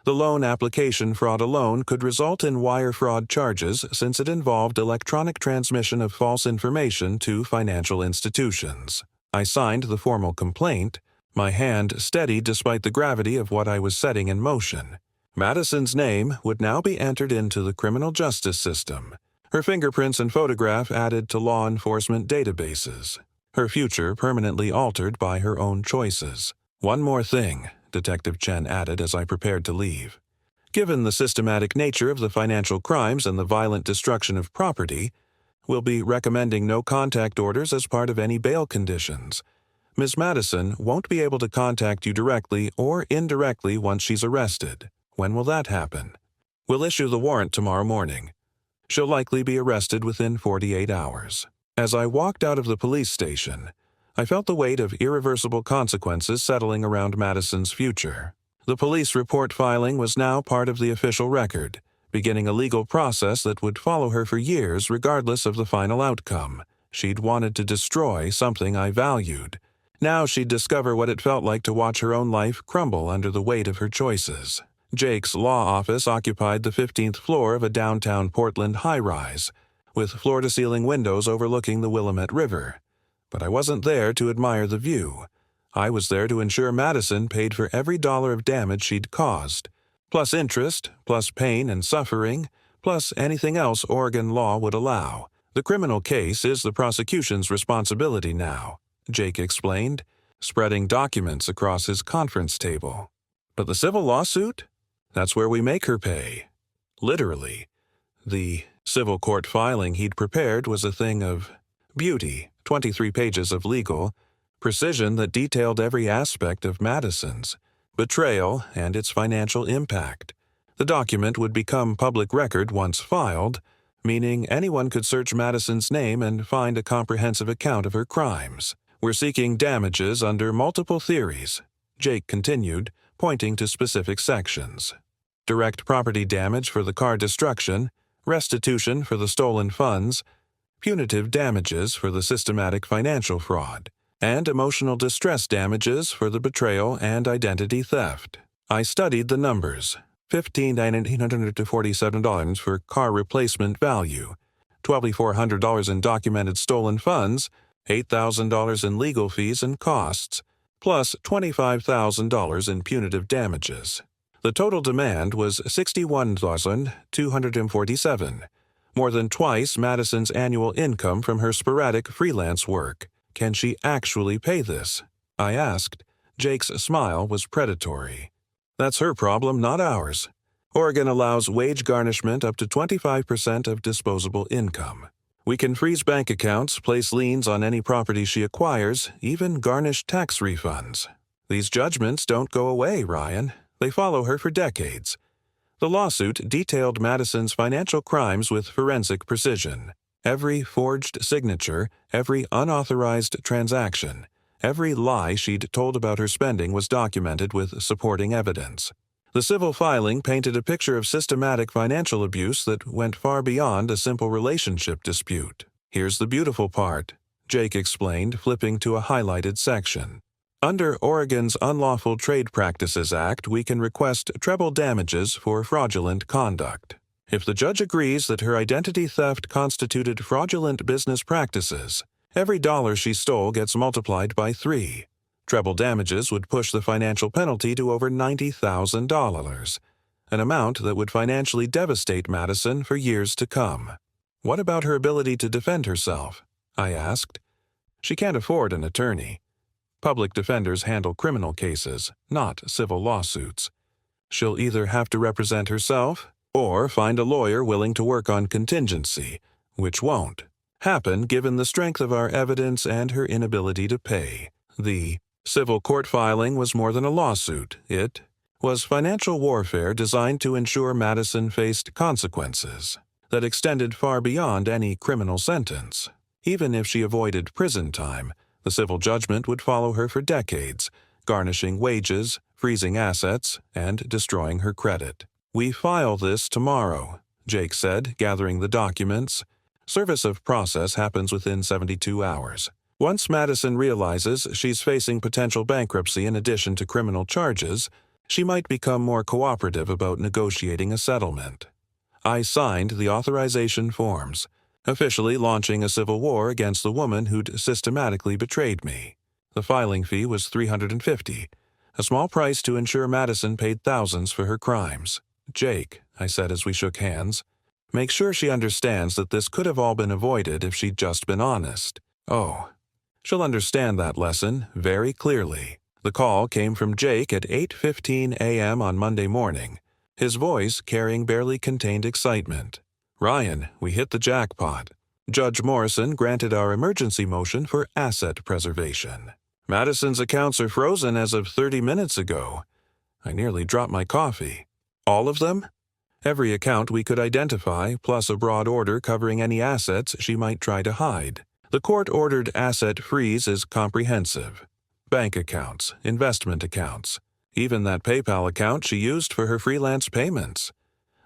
The loan application fraud alone could result in wire fraud charges since it involved electronic transmission of false information to financial institutions." I signed the formal complaint, my hand steady despite the gravity of what I was setting in motion. Madison's name would now be entered into the criminal justice system, her fingerprints and photograph added to law enforcement databases, her future permanently altered by her own choices. "One more thing," Detective Chen added as I prepared to leave. "Given the systematic nature of the financial crimes and the violent destruction of property, we'll be recommending no contact orders as part of any bail conditions. Ms. Madison won't be able to contact you directly or indirectly once she's arrested. When will that happen?" "We'll issue the warrant tomorrow morning. She'll likely be arrested within 48 hours. As I walked out of the police station, I felt the weight of irreversible consequences settling around Madison's future. The police report filing was now part of the official record, beginning a legal process that would follow her for years regardless of the final outcome. She'd wanted to destroy something I valued. Now she'd discover what it felt like to watch her own life crumble under the weight of her choices. Jake's law office occupied the 15th floor of a downtown Portland high-rise, with floor-to-ceiling windows overlooking the Willamette River. But I wasn't there to admire the view. I was there to ensure Madison paid for every dollar of damage she'd caused, plus interest, plus pain and suffering, plus anything else Oregon law would allow. "The criminal case is the prosecution's responsibility now," Jake explained, spreading documents across his conference table. "But the civil lawsuit? That's where we make her pay." Literally. The civil court filing he'd prepared was a thing of beauty, 23 pages of legal, precision that detailed every aspect of Madison's betrayal and its financial impact. The document would become public record once filed, meaning anyone could search Madison's name and find a comprehensive account of her crimes. "We're seeking damages under multiple theories," Jake continued, pointing to specific sections. "Direct property damage for the car destruction, restitution for the stolen funds, punitive damages for the systematic financial fraud. and emotional distress damages for the betrayal and identity theft. I studied the numbers. $15,947 for car replacement value, $2,400 in documented stolen funds, $8,000 in legal fees and costs, plus $25,000 in punitive damages. The total demand was $61,247, more than twice Madison's annual income from her sporadic freelance work. Can she actually pay this? I asked. Jake's smile was predatory. That's her problem, not ours. Oregon allows wage garnishment up to 25% of disposable income. We can freeze bank accounts, place liens on any property she acquires, even garnish tax refunds. These judgments don't go away, Ryan. They follow her for decades. The lawsuit detailed Madison's financial crimes with forensic precision. Every forged signature, every unauthorized transaction, every lie she'd told about her spending was documented with supporting evidence. The civil filing painted a picture of systematic financial abuse that went far beyond a simple relationship dispute. Here's the beautiful part, Jake explained, flipping to a highlighted section. Under Oregon's Unlawful Trade Practices Act, we can request treble damages for fraudulent conduct. If the judge agrees that her identity theft constituted fraudulent business practices, every dollar she stole gets multiplied by 3. Treble damages would push the financial penalty to over $90,000, an amount that would financially devastate Madison for years to come. What about her ability to defend herself? I asked. She can't afford an attorney. Public defenders handle criminal cases, not civil lawsuits. She'll either have to represent herself or find a lawyer willing to work on contingency, which won't happen given the strength of our evidence and her inability to pay. The civil court filing was more than a lawsuit. It was financial warfare designed to ensure Madison faced consequences that extended far beyond any criminal sentence. Even if she avoided prison time, the civil judgment would follow her for decades, garnishing wages, freezing assets, and destroying her credit. We file this tomorrow, Jake said, gathering the documents. Service of process happens within 72 hours. Once Madison realizes she's facing potential bankruptcy in addition to criminal charges, she might become more cooperative about negotiating a settlement. I signed the authorization forms, officially launching a civil war against the woman who'd systematically betrayed me. The filing fee was $350, a small price to ensure Madison paid thousands for her crimes. Jake, I said as we shook hands, make sure she understands that this could have all been avoided if she'd just been honest. Oh, she'll understand that lesson very clearly. The call came from Jake at 8:15 a.m. on Monday morning, his voice carrying barely contained excitement. Ryan, we hit the jackpot. Judge Morrison granted our emergency motion for asset preservation. Madison's accounts are frozen as of 30 minutes ago. I nearly dropped my coffee. All of them? Every account we could identify, plus a broad order covering any assets she might try to hide. The court-ordered asset freeze is comprehensive. Bank accounts, investment accounts, even that PayPal account she used for her freelance payments.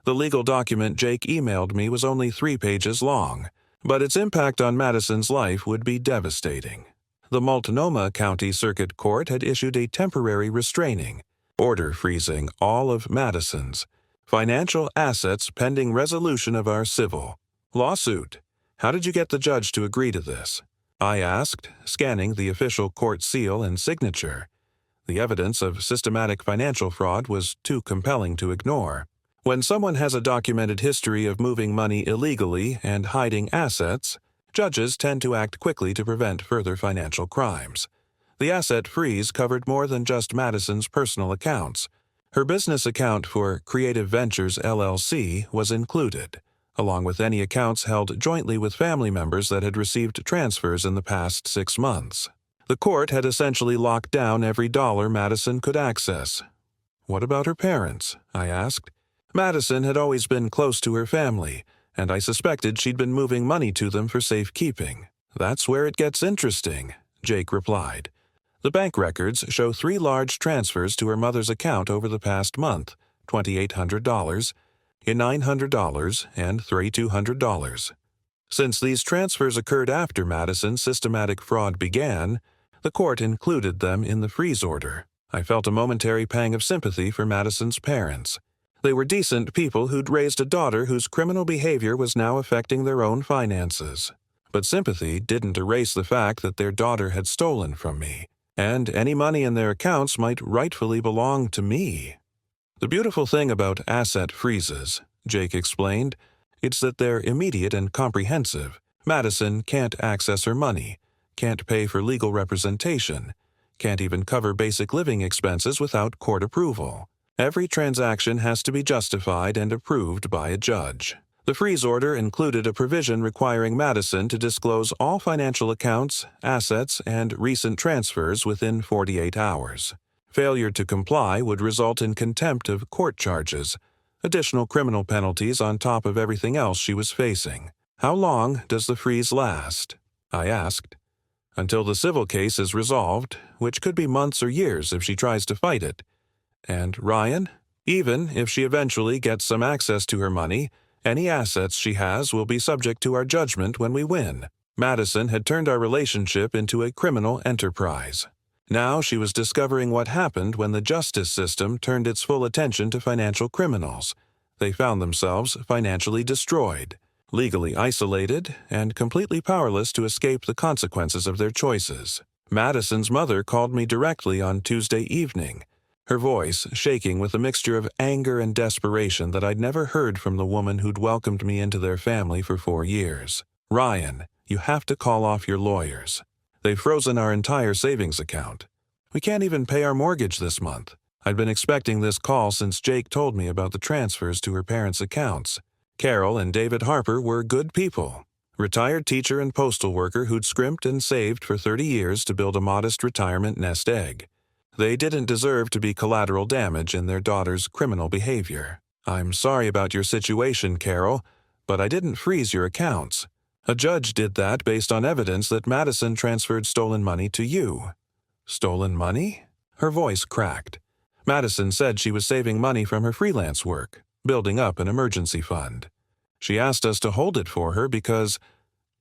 The legal document Jake emailed me was only 3 pages long, but its impact on Madison's life would be devastating. The Multnomah County Circuit Court had issued a temporary restraining order freezing all of Madison's financial assets pending resolution of our civil lawsuit. How did you get the judge to agree to this? I asked, scanning the official court seal and signature. The evidence of systematic financial fraud was too compelling to ignore. When someone has a documented history of moving money illegally and hiding assets, judges tend to act quickly to prevent further financial crimes. The asset freeze covered more than just Madison's personal accounts. Her business account for Creative Ventures LLC was included, along with any accounts held jointly with family members that had received transfers in the past 6 months. The court had essentially locked down every dollar Madison could access. What about her parents? I asked. Madison had always been close to her family, and I suspected she'd been moving money to them for safekeeping. That's where it gets interesting, Jake replied. The bank records show 3 large transfers to her mother's account over the past month, $2,800, $900, and $3,200. Since these transfers occurred after Madison's systematic fraud began, The court included them in the freeze order. I felt a momentary pang of sympathy for Madison's parents. They were decent people who'd raised a daughter whose criminal behavior was now affecting their own finances. But sympathy didn't erase the fact that their daughter had stolen from me, and any money in their accounts might rightfully belong to me. The beautiful thing about asset freezes, Jake explained, it's that they're immediate and comprehensive. Madison can't access her money, can't pay for legal representation, can't even cover basic living expenses without court approval. Every transaction has to be justified and approved by a judge. The freeze order included a provision requiring Madison to disclose all financial accounts, assets, and recent transfers within 48 hours. Failure to comply would result in contempt of court charges, additional criminal penalties on top of everything else she was facing. How long does the freeze last? I asked. Until the civil case is resolved, which could be months or years if she tries to fight it. And Ryan? Even if she eventually gets some access to her money, any assets she has will be subject to our judgment when we win. Madison had turned our relationship into a criminal enterprise. Now she was discovering what happened when the justice system turned its full attention to financial criminals. They found themselves financially destroyed, legally isolated, and completely powerless to escape the consequences of their choices. Madison's mother called me directly on Tuesday evening, her voice shaking with a mixture of anger and desperation that I'd never heard from the woman who'd welcomed me into their family for 4 years. "Ryan, you have to call off your lawyers. They've frozen our entire savings account. We can't even pay our mortgage this month." I'd been expecting this call since Jake told me about the transfers to her parents' accounts. Carol and David Harper were good people, retired teacher and postal worker who'd scrimped and saved for 30 years to build a modest retirement nest egg. They didn't deserve to be collateral damage in their daughter's criminal behavior. "I'm sorry about your situation, Carol, but I didn't freeze your accounts. A judge did that based on evidence that Madison transferred stolen money to you." "Stolen money?" Her voice cracked. Madison said she was saving money from her freelance work, building up an emergency fund. She asked us to hold it for her because...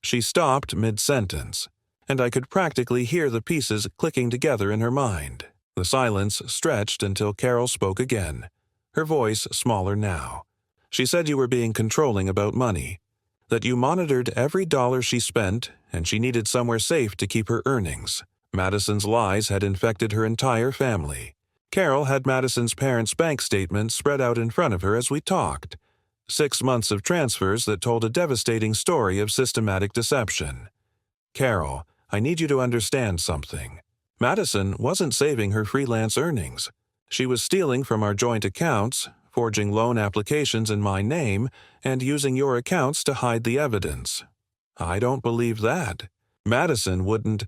She stopped mid-sentence, and I could practically hear the pieces clicking together in her mind. The silence stretched until Carol spoke again, her voice smaller now. "She said you were being controlling about money, that you monitored every dollar she spent, and she needed somewhere safe to keep her earnings. Madison's lies had infected her entire family." Carol had Madison's parents' bank statements spread out in front of her as we talked. 6 months of transfers that told a devastating story of systematic deception. "Carol, I need you to understand something. Madison wasn't saving her freelance earnings. She was stealing from our joint accounts, forging loan applications in my name, and using your accounts to hide the evidence." "I don't believe that. Madison wouldn't..."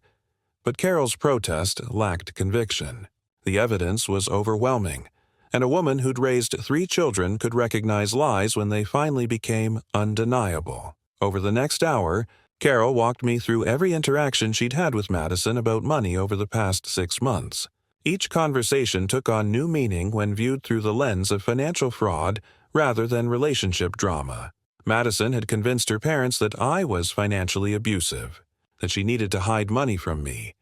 But Carol's protest lacked conviction. The evidence was overwhelming, and a woman who'd raised 3 children could recognize lies when they finally became undeniable. Over the next hour, Carol walked me through every interaction she'd had with Madison about money over the past 6 months. Each conversation took on new meaning when viewed through the lens of financial fraud rather than relationship drama. Madison had convinced her parents that I was financially abusive, that she needed to hide money from me,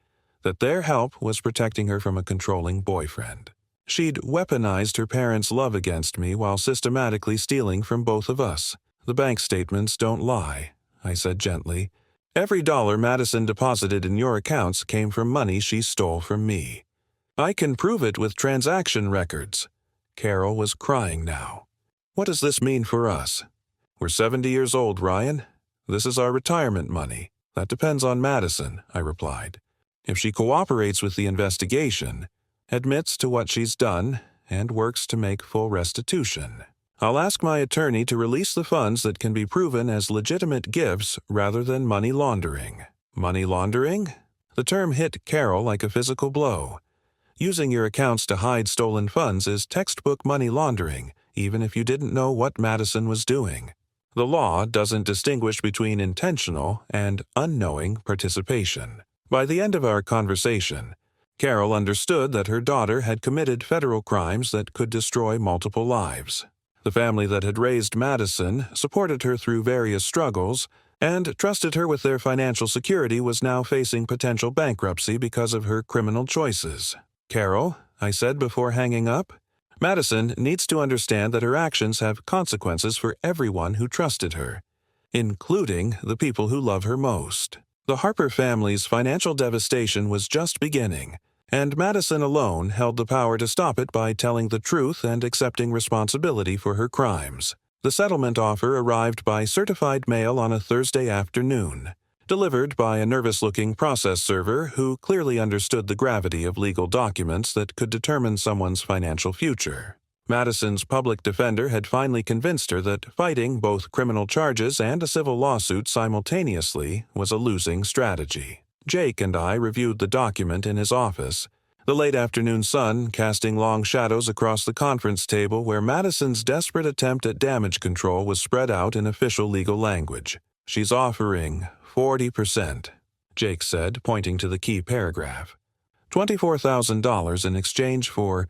that their help was protecting her from a controlling boyfriend. She'd weaponized her parents' love against me while systematically stealing from both of us. "The bank statements don't lie," I said gently. "Every dollar Madison deposited in your accounts came from money she stole from me. I can prove it with transaction records." Carol was crying now. "What does this mean for us?" "We're 70 years old, Ryan. This is our retirement money. That depends on Madison," I replied. "If she cooperates with the investigation, admits to what she's done, and works to make full restitution, I'll ask my attorney to release the funds that can be proven as legitimate gifts rather than money laundering." "Money laundering?" The term hit Carol like a physical blow. Using your accounts to hide stolen funds is textbook money laundering, even if you didn't know what Madison was doing. The law doesn't distinguish between intentional and unknowing participation. By the end of our conversation, Carol understood that her daughter had committed federal crimes that could destroy multiple lives. The family that had raised Madison supported her through various struggles, and trusted her with their financial security was now facing potential bankruptcy because of her criminal choices. "Carol," I said before hanging up, "Madison needs to understand that her actions have consequences for everyone who trusted her, including the people who love her most." The Harper family's financial devastation was just beginning, and Madison alone held the power to stop it by telling the truth and accepting responsibility for her crimes. The settlement offer arrived by certified mail on a Thursday afternoon, delivered by a nervous-looking process server who clearly understood the gravity of legal documents that could determine someone's financial future. Madison's public defender had finally convinced her that fighting both criminal charges and a civil lawsuit simultaneously was a losing strategy. Jake and I reviewed the document in his office, the late afternoon sun casting long shadows across the conference table where Madison's desperate attempt at damage control was spread out in official legal language. "She's offering 40%, Jake said, pointing to the key paragraph. $24,000 in exchange for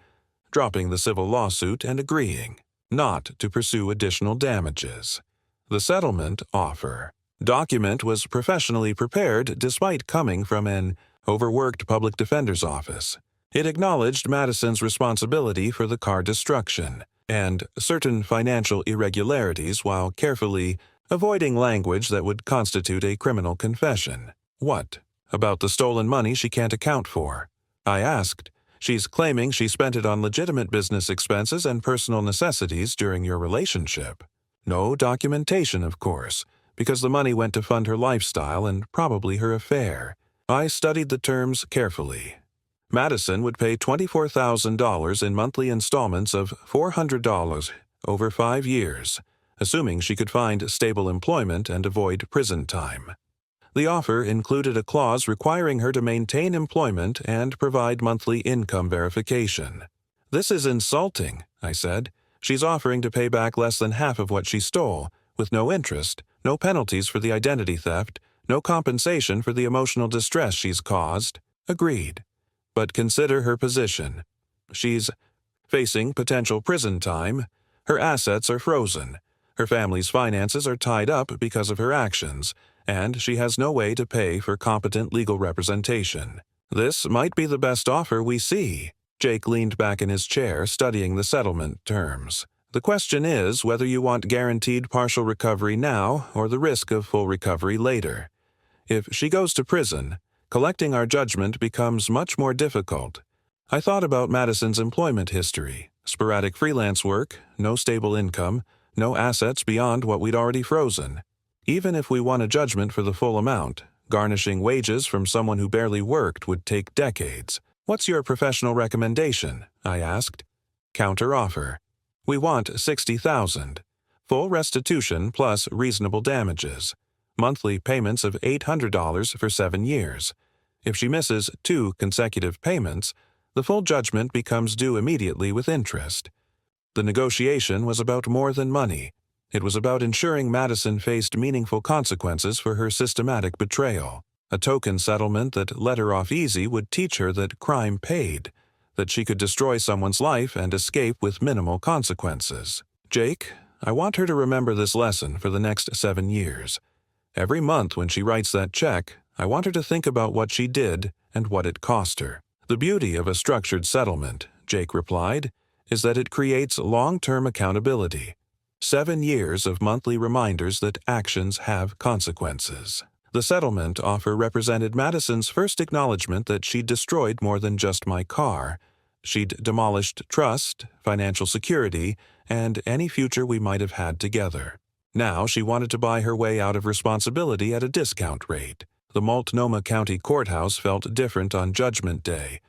dropping the civil lawsuit and agreeing not to pursue additional damages. The settlement offer document was professionally prepared despite coming from an overworked public defender's office. It acknowledged Madison's responsibility for the car destruction and certain financial irregularities while carefully avoiding language that would constitute a criminal confession. "What about the stolen money she can't account for?" I asked. "She's claiming she spent it on legitimate business expenses and personal necessities during your relationship. No documentation, of course, because the money went to fund her lifestyle and probably her affair." I studied the terms carefully. Madison would pay $24,000 in monthly installments of $400 over 5 years, assuming she could find stable employment and avoid prison time. The offer included a clause requiring her to maintain employment and provide monthly income verification. "This is insulting," I said. "She's offering to pay back less than half of what she stole, with no interest, no penalties for the identity theft, no compensation for the emotional distress she's caused." "Agreed. But consider her position. She's facing potential prison time. Her assets are frozen. Her family's finances are tied up because of her actions, and she has no way to pay for competent legal representation. This might be the best offer we see." Jake leaned back in his chair, studying the settlement terms. "The question is whether you want guaranteed partial recovery now or the risk of full recovery later. If she goes to prison, collecting our judgment becomes much more difficult." I thought about Madison's employment history: sporadic freelance work, no stable income, no assets beyond what we'd already frozen. Even if we won a judgment for the full amount, garnishing wages from someone who barely worked would take decades. "What's your professional recommendation?" I asked. "Counter-offer. We want $60,000. Full restitution plus reasonable damages. Monthly payments of $800 for 7 years. If she misses 2 consecutive payments, the full judgment becomes due immediately with interest." The negotiation was about more than money. It was about ensuring Madison faced meaningful consequences for her systematic betrayal. A token settlement that let her off easy would teach her that crime paid, that she could destroy someone's life and escape with minimal consequences. "Jake, I want her to remember this lesson for the next 7 years. Every month when she writes that check, I want her to think about what she did and what it cost her." "The beauty of a structured settlement," Jake replied, "is that it creates long-term accountability. 7 years of monthly reminders that actions have consequences." The settlement offer represented Madison's first acknowledgement that she'd destroyed more than just my car. She'd demolished trust, financial security, and any future we might have had together. Now she wanted to buy her way out of responsibility at a discount rate. The Multnomah County Courthouse felt different on Judgment Day.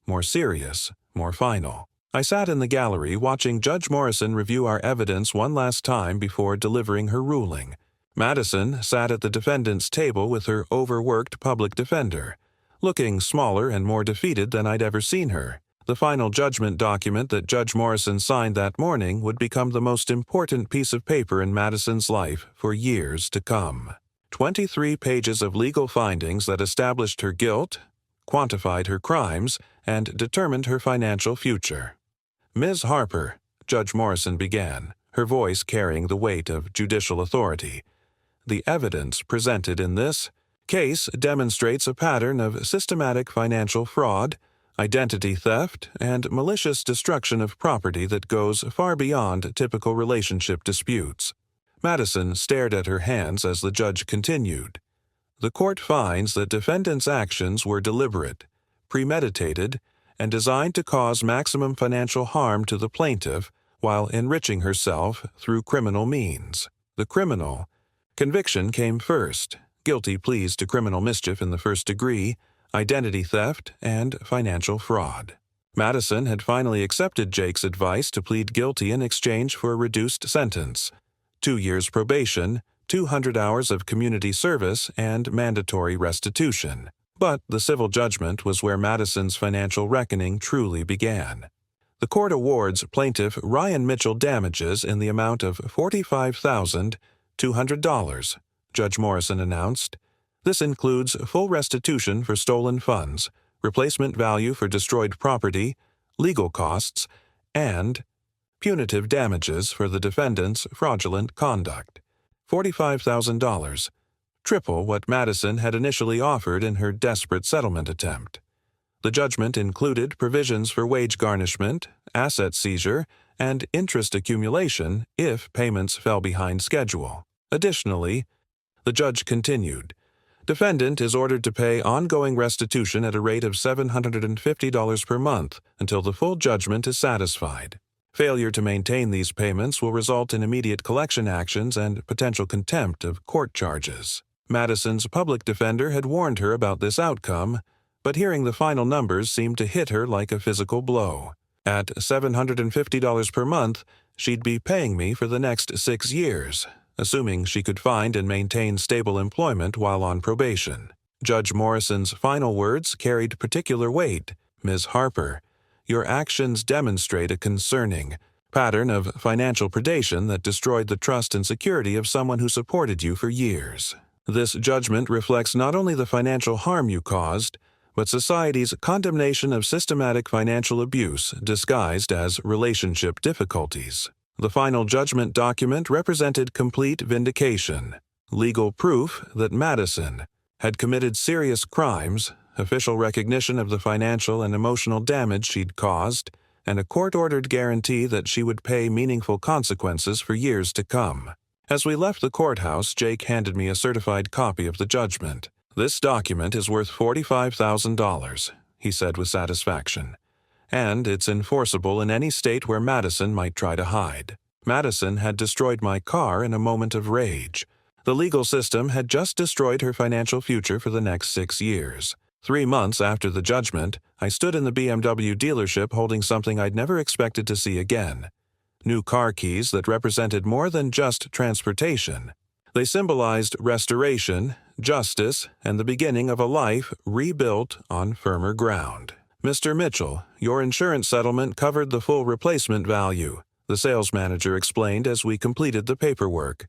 More serious, more final. I sat in the gallery watching Judge Morrison review our evidence one last time before delivering her ruling. Madison sat at the defendant's table with her overworked public defender, looking smaller and more defeated than I'd ever seen her. The final judgment document that Judge Morrison signed that morning would become the most important piece of paper in Madison's life for years to come. 23 pages of legal findings that established her guilt, quantified her crimes, and determined her financial future. "Ms. Harper," Judge Morrison began, her voice carrying the weight of judicial authority, The evidence presented in this case demonstrates a pattern of systematic financial fraud, identity theft, and malicious destruction of property that goes far beyond typical relationship disputes. Madison stared at her hands as the judge continued. The court finds that defendant's actions were deliberate, premeditated, and designed to cause maximum financial harm to the plaintiff while enriching herself through criminal means. The criminal conviction came first: guilty pleas to criminal mischief in the first degree, identity theft, and financial fraud. Madison had finally accepted Jake's advice to plead guilty in exchange for a reduced sentence: 2 years probation, 200 hours of community service, and mandatory restitution. But the civil judgment was where Madison's financial reckoning truly began. The court awards plaintiff Ryan Mitchell damages in the amount of $45,200, Judge Morrison announced. This includes full restitution for stolen funds, replacement value for destroyed property, legal costs, and punitive damages for the defendant's fraudulent conduct. $45,000, triple what Madison had initially offered in her desperate settlement attempt. The judgment included provisions for wage garnishment, asset seizure, and interest accumulation if payments fell behind schedule. Additionally, the judge continued, defendant is ordered to pay ongoing restitution at a rate of $750 per month until the full judgment is satisfied. Failure to maintain these payments will result in immediate collection actions and potential contempt of court charges. Madison's public defender had warned her about this outcome, but hearing the final numbers seemed to hit her like a physical blow. At $750 per month, she'd be paying me for the next 6 years, assuming she could find and maintain stable employment while on probation. Judge Morrison's final words carried particular weight. Ms. Harper, your actions demonstrate a concerning pattern of financial predation that destroyed the trust and security of someone who supported you for years. This judgment reflects not only the financial harm you caused, but society's condemnation of systematic financial abuse disguised as relationship difficulties. The final judgment document represented complete vindication, legal proof that Madison had committed serious crimes, official recognition of the financial and emotional damage she'd caused, and a court-ordered guarantee that she would pay meaningful consequences for years to come. As we left the courthouse, Jake handed me a certified copy of the judgment. This document is worth $45,000, he said with satisfaction, and it's enforceable in any state where Madison might try to hide. Madison had destroyed my car in a moment of rage. The legal system had just destroyed her financial future for the next 6 years. 3 months after the judgment, I stood in the BMW dealership holding something I'd never expected to see again: new car keys that represented more than just transportation. They symbolized restoration, justice, and the beginning of a life rebuilt on firmer ground. Mr. Mitchell, your insurance settlement covered the full replacement value, the sales manager explained as we completed the paperwork.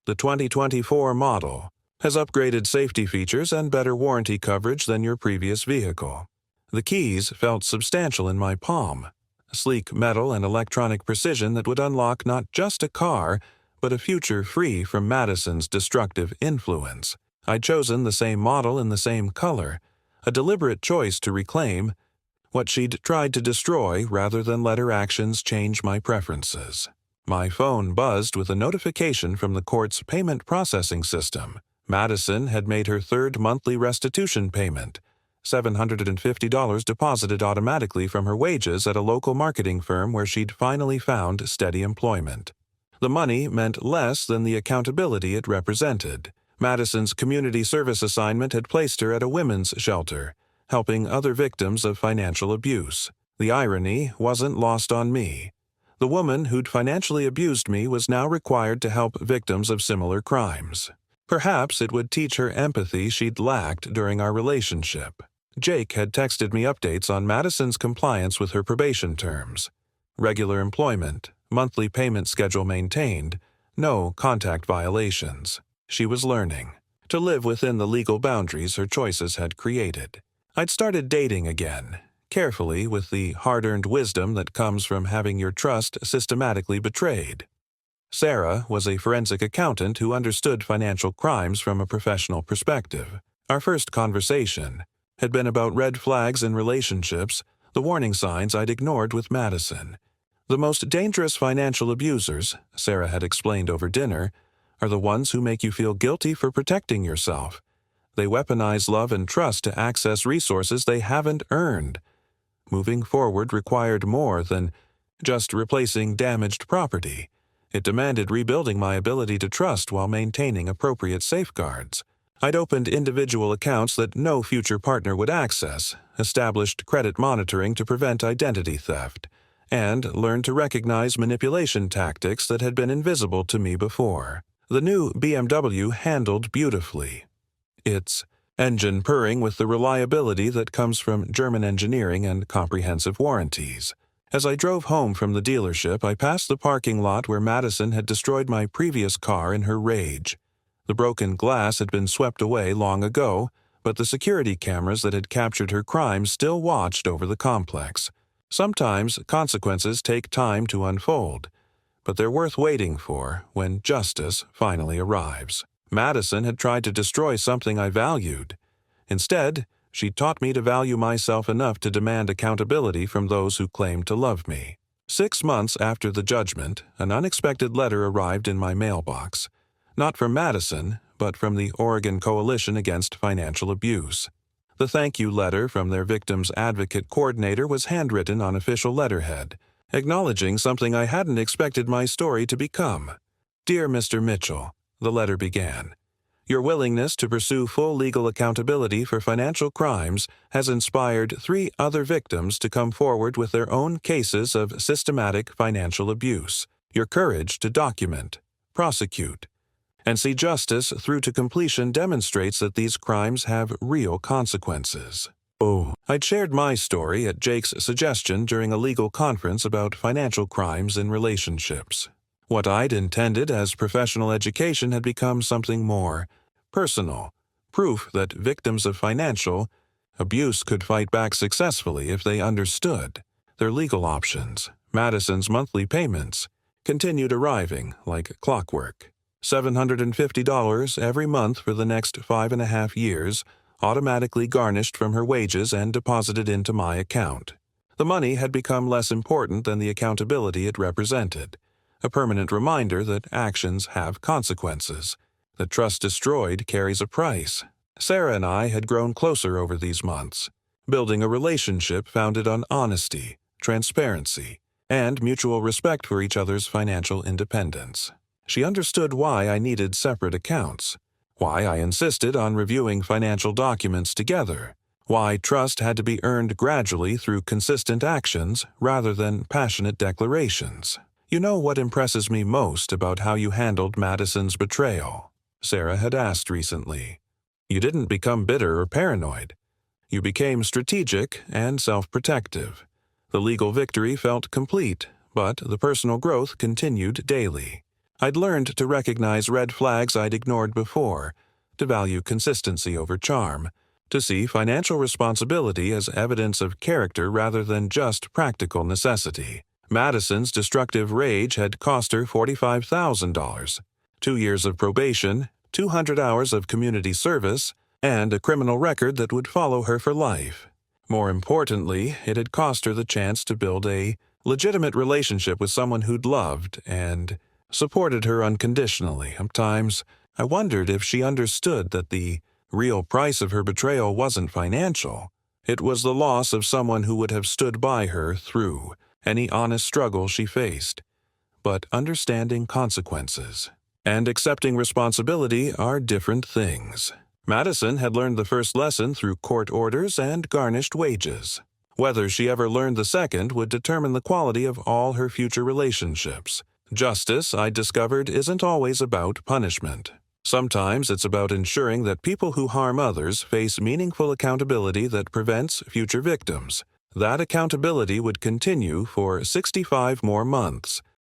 The 2024 model has upgraded safety features and better warranty coverage than your previous vehicle. The keys felt substantial in my palm, sleek metal and electronic precision that would unlock not just a car, but a future free from Madison's destructive influence. I'd chosen the same model in the same color, a deliberate choice to reclaim what she'd tried to destroy rather than let her actions change my preferences. My phone buzzed with a notification from the court's payment processing system. Madison had made her third monthly restitution payment, $750 deposited automatically from her wages at a local marketing firm where she'd finally found steady employment. The money meant less than the accountability it represented. Madison's community service assignment had placed her at a women's shelter, helping other victims of financial abuse. The irony wasn't lost on me. The woman who'd financially abused me was now required to help victims of similar crimes. Perhaps it would teach her empathy she'd lacked during our relationship. Jake had texted me updates on Madison's compliance with her probation terms: regular employment, monthly payment schedule maintained, no contact violations. She was learning to live within the legal boundaries her choices had created. I'd started dating again, carefully with the hard-earned wisdom that comes from having your trust systematically betrayed. Sarah was a forensic accountant who understood financial crimes from a professional perspective. Our first conversation had been about red flags in relationships, the warning signs I'd ignored with Madison. The most dangerous financial abusers, Sarah had explained over dinner, are the ones who make you feel guilty for protecting yourself. They weaponize love and trust to access resources they haven't earned. Moving forward required more than just replacing damaged property. It demanded rebuilding my ability to trust while maintaining appropriate safeguards. I'd opened individual accounts that no future partner would access, established credit monitoring to prevent identity theft, and learned to recognize manipulation tactics that had been invisible to me before. The new BMW handled beautifully, its engine purring with the reliability that comes from German engineering and comprehensive warranties. As I drove home from the dealership, I passed the parking lot where Madison had destroyed my previous car in her rage. The broken glass had been swept away long ago, but the security cameras that had captured her crimes still watched over the complex. Sometimes consequences take time to unfold, but they're worth waiting for when justice finally arrives. Madison had tried to destroy something I valued. Instead, she taught me to value myself enough to demand accountability from those who claimed to love me. 6 months after the judgment, an unexpected letter arrived in my mailbox. Not from Madison, but from the Oregon Coalition Against Financial Abuse. The thank you letter from their victims advocate coordinator was handwritten on official letterhead, acknowledging something I hadn't expected my story to become. Dear Mr. Mitchell, the letter began. Your willingness to pursue full legal accountability for financial crimes has inspired 3 other victims to come forward with their own cases of systematic financial abuse. Your courage to document, prosecute, and see justice through to completion demonstrates that these crimes have real consequences. I'd shared my story at Jake's suggestion during a legal conference about financial crimes in relationships. What I'd intended as professional education had become something more personal, proof that victims of financial abuse could fight back successfully if they understood their legal options. Madison's monthly payments continued arriving like clockwork. $750 every month for the next 5.5 years, automatically garnished from her wages and deposited into my account. The money had become less important than the accountability it represented, a permanent reminder that actions have consequences, that trust destroyed carries a price. Sarah and I had grown closer over these months, building a relationship founded on honesty, transparency, and mutual respect for each other's financial independence. She understood why I needed separate accounts, why I insisted on reviewing financial documents together, why trust had to be earned gradually through consistent actions rather than passionate declarations. You know what impresses me most about how you handled Madison's betrayal? Sarah had asked recently. You didn't become bitter or paranoid. You became strategic and self-protective. The legal victory felt complete, but the personal growth continued daily. I'd learned to recognize red flags I'd ignored before, to value consistency over charm, to see financial responsibility as evidence of character rather than just practical necessity. Madison's destructive rage had cost her $45,000, 2 years of probation, 200 hours of community service, and a criminal record that would follow her for life. More importantly, it had cost her the chance to build a legitimate relationship with someone who'd loved and supported her unconditionally. Sometimes I wondered if she understood that the real price of her betrayal wasn't financial. It was the loss of someone who would have stood by her through any honest struggle she faced. But understanding consequences and accepting responsibility are different things. Madison had learned the first lesson through court orders and garnished wages. Whether she ever learned the second would determine the quality of all her future relationships. Justice, I discovered, isn't always about punishment. Sometimes it's about ensuring that people who harm others face meaningful accountability that prevents future victims. That accountability would continue for 65 more months,